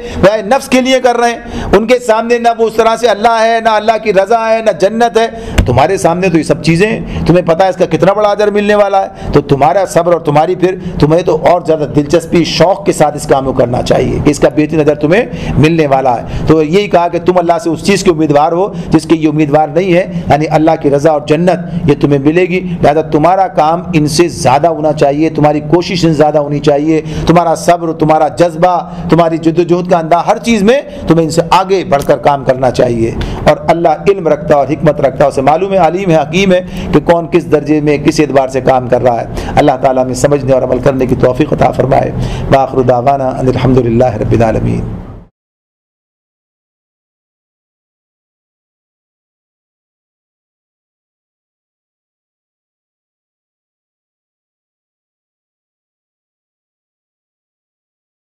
نفس کے لیے کر رہے ہیں، ان کے سامنے نہ وہ اس طرح سے اللہ ہے، نہ اللہ کی رضا ہے، نہ جنت ہے. تمہارے سامنے تو یہ سب چیزیں ہیں، تمہیں پتہ ہے اس کا کتنا بڑا اجر ملنے والا ہے. تو تمہارا صبر اور تمہاری پھر تمہیں تو اور زیادہ دلچسپی شوق کے ساتھ اس کام کو کرنا چاہیے کہ اس کا بہترین اجر تمہیں ملنے والا ہے. تو یہی کہا کہ تم اللہ سے اس چیز کے امیدوار ہو جس کے یہ امیدوار نہیں ہے، یعنی اللہ کی رضا اور جنت یہ تمہیں ملے گی. لہذا تمہارا کام ان سے زیادہ ہونا چاہیے، تمہاری کوشش ان سے زیادہ ہونی چاہیے، تمہارا صبر، تمہارا جذبہ، تمہاری جد و جہد کا انداز، ہر چیز میں تمہیں ان سے آگے بڑھ کر کام کرنا چاہیے. اور اللہ علم رکھتا اور حکمت رکھتا، اسے معلوم ہے، علیم ہے، حکیم ہے کہ کون کس درجے میں کس اعتبار سے کام کر رہا ہے. اللہ تعالیٰ ہمیں سمجھنے اور عمل کرنے کی توفیق عطا فرمائے. بآخر دعوانا ان الحمد للہ رب العالمین.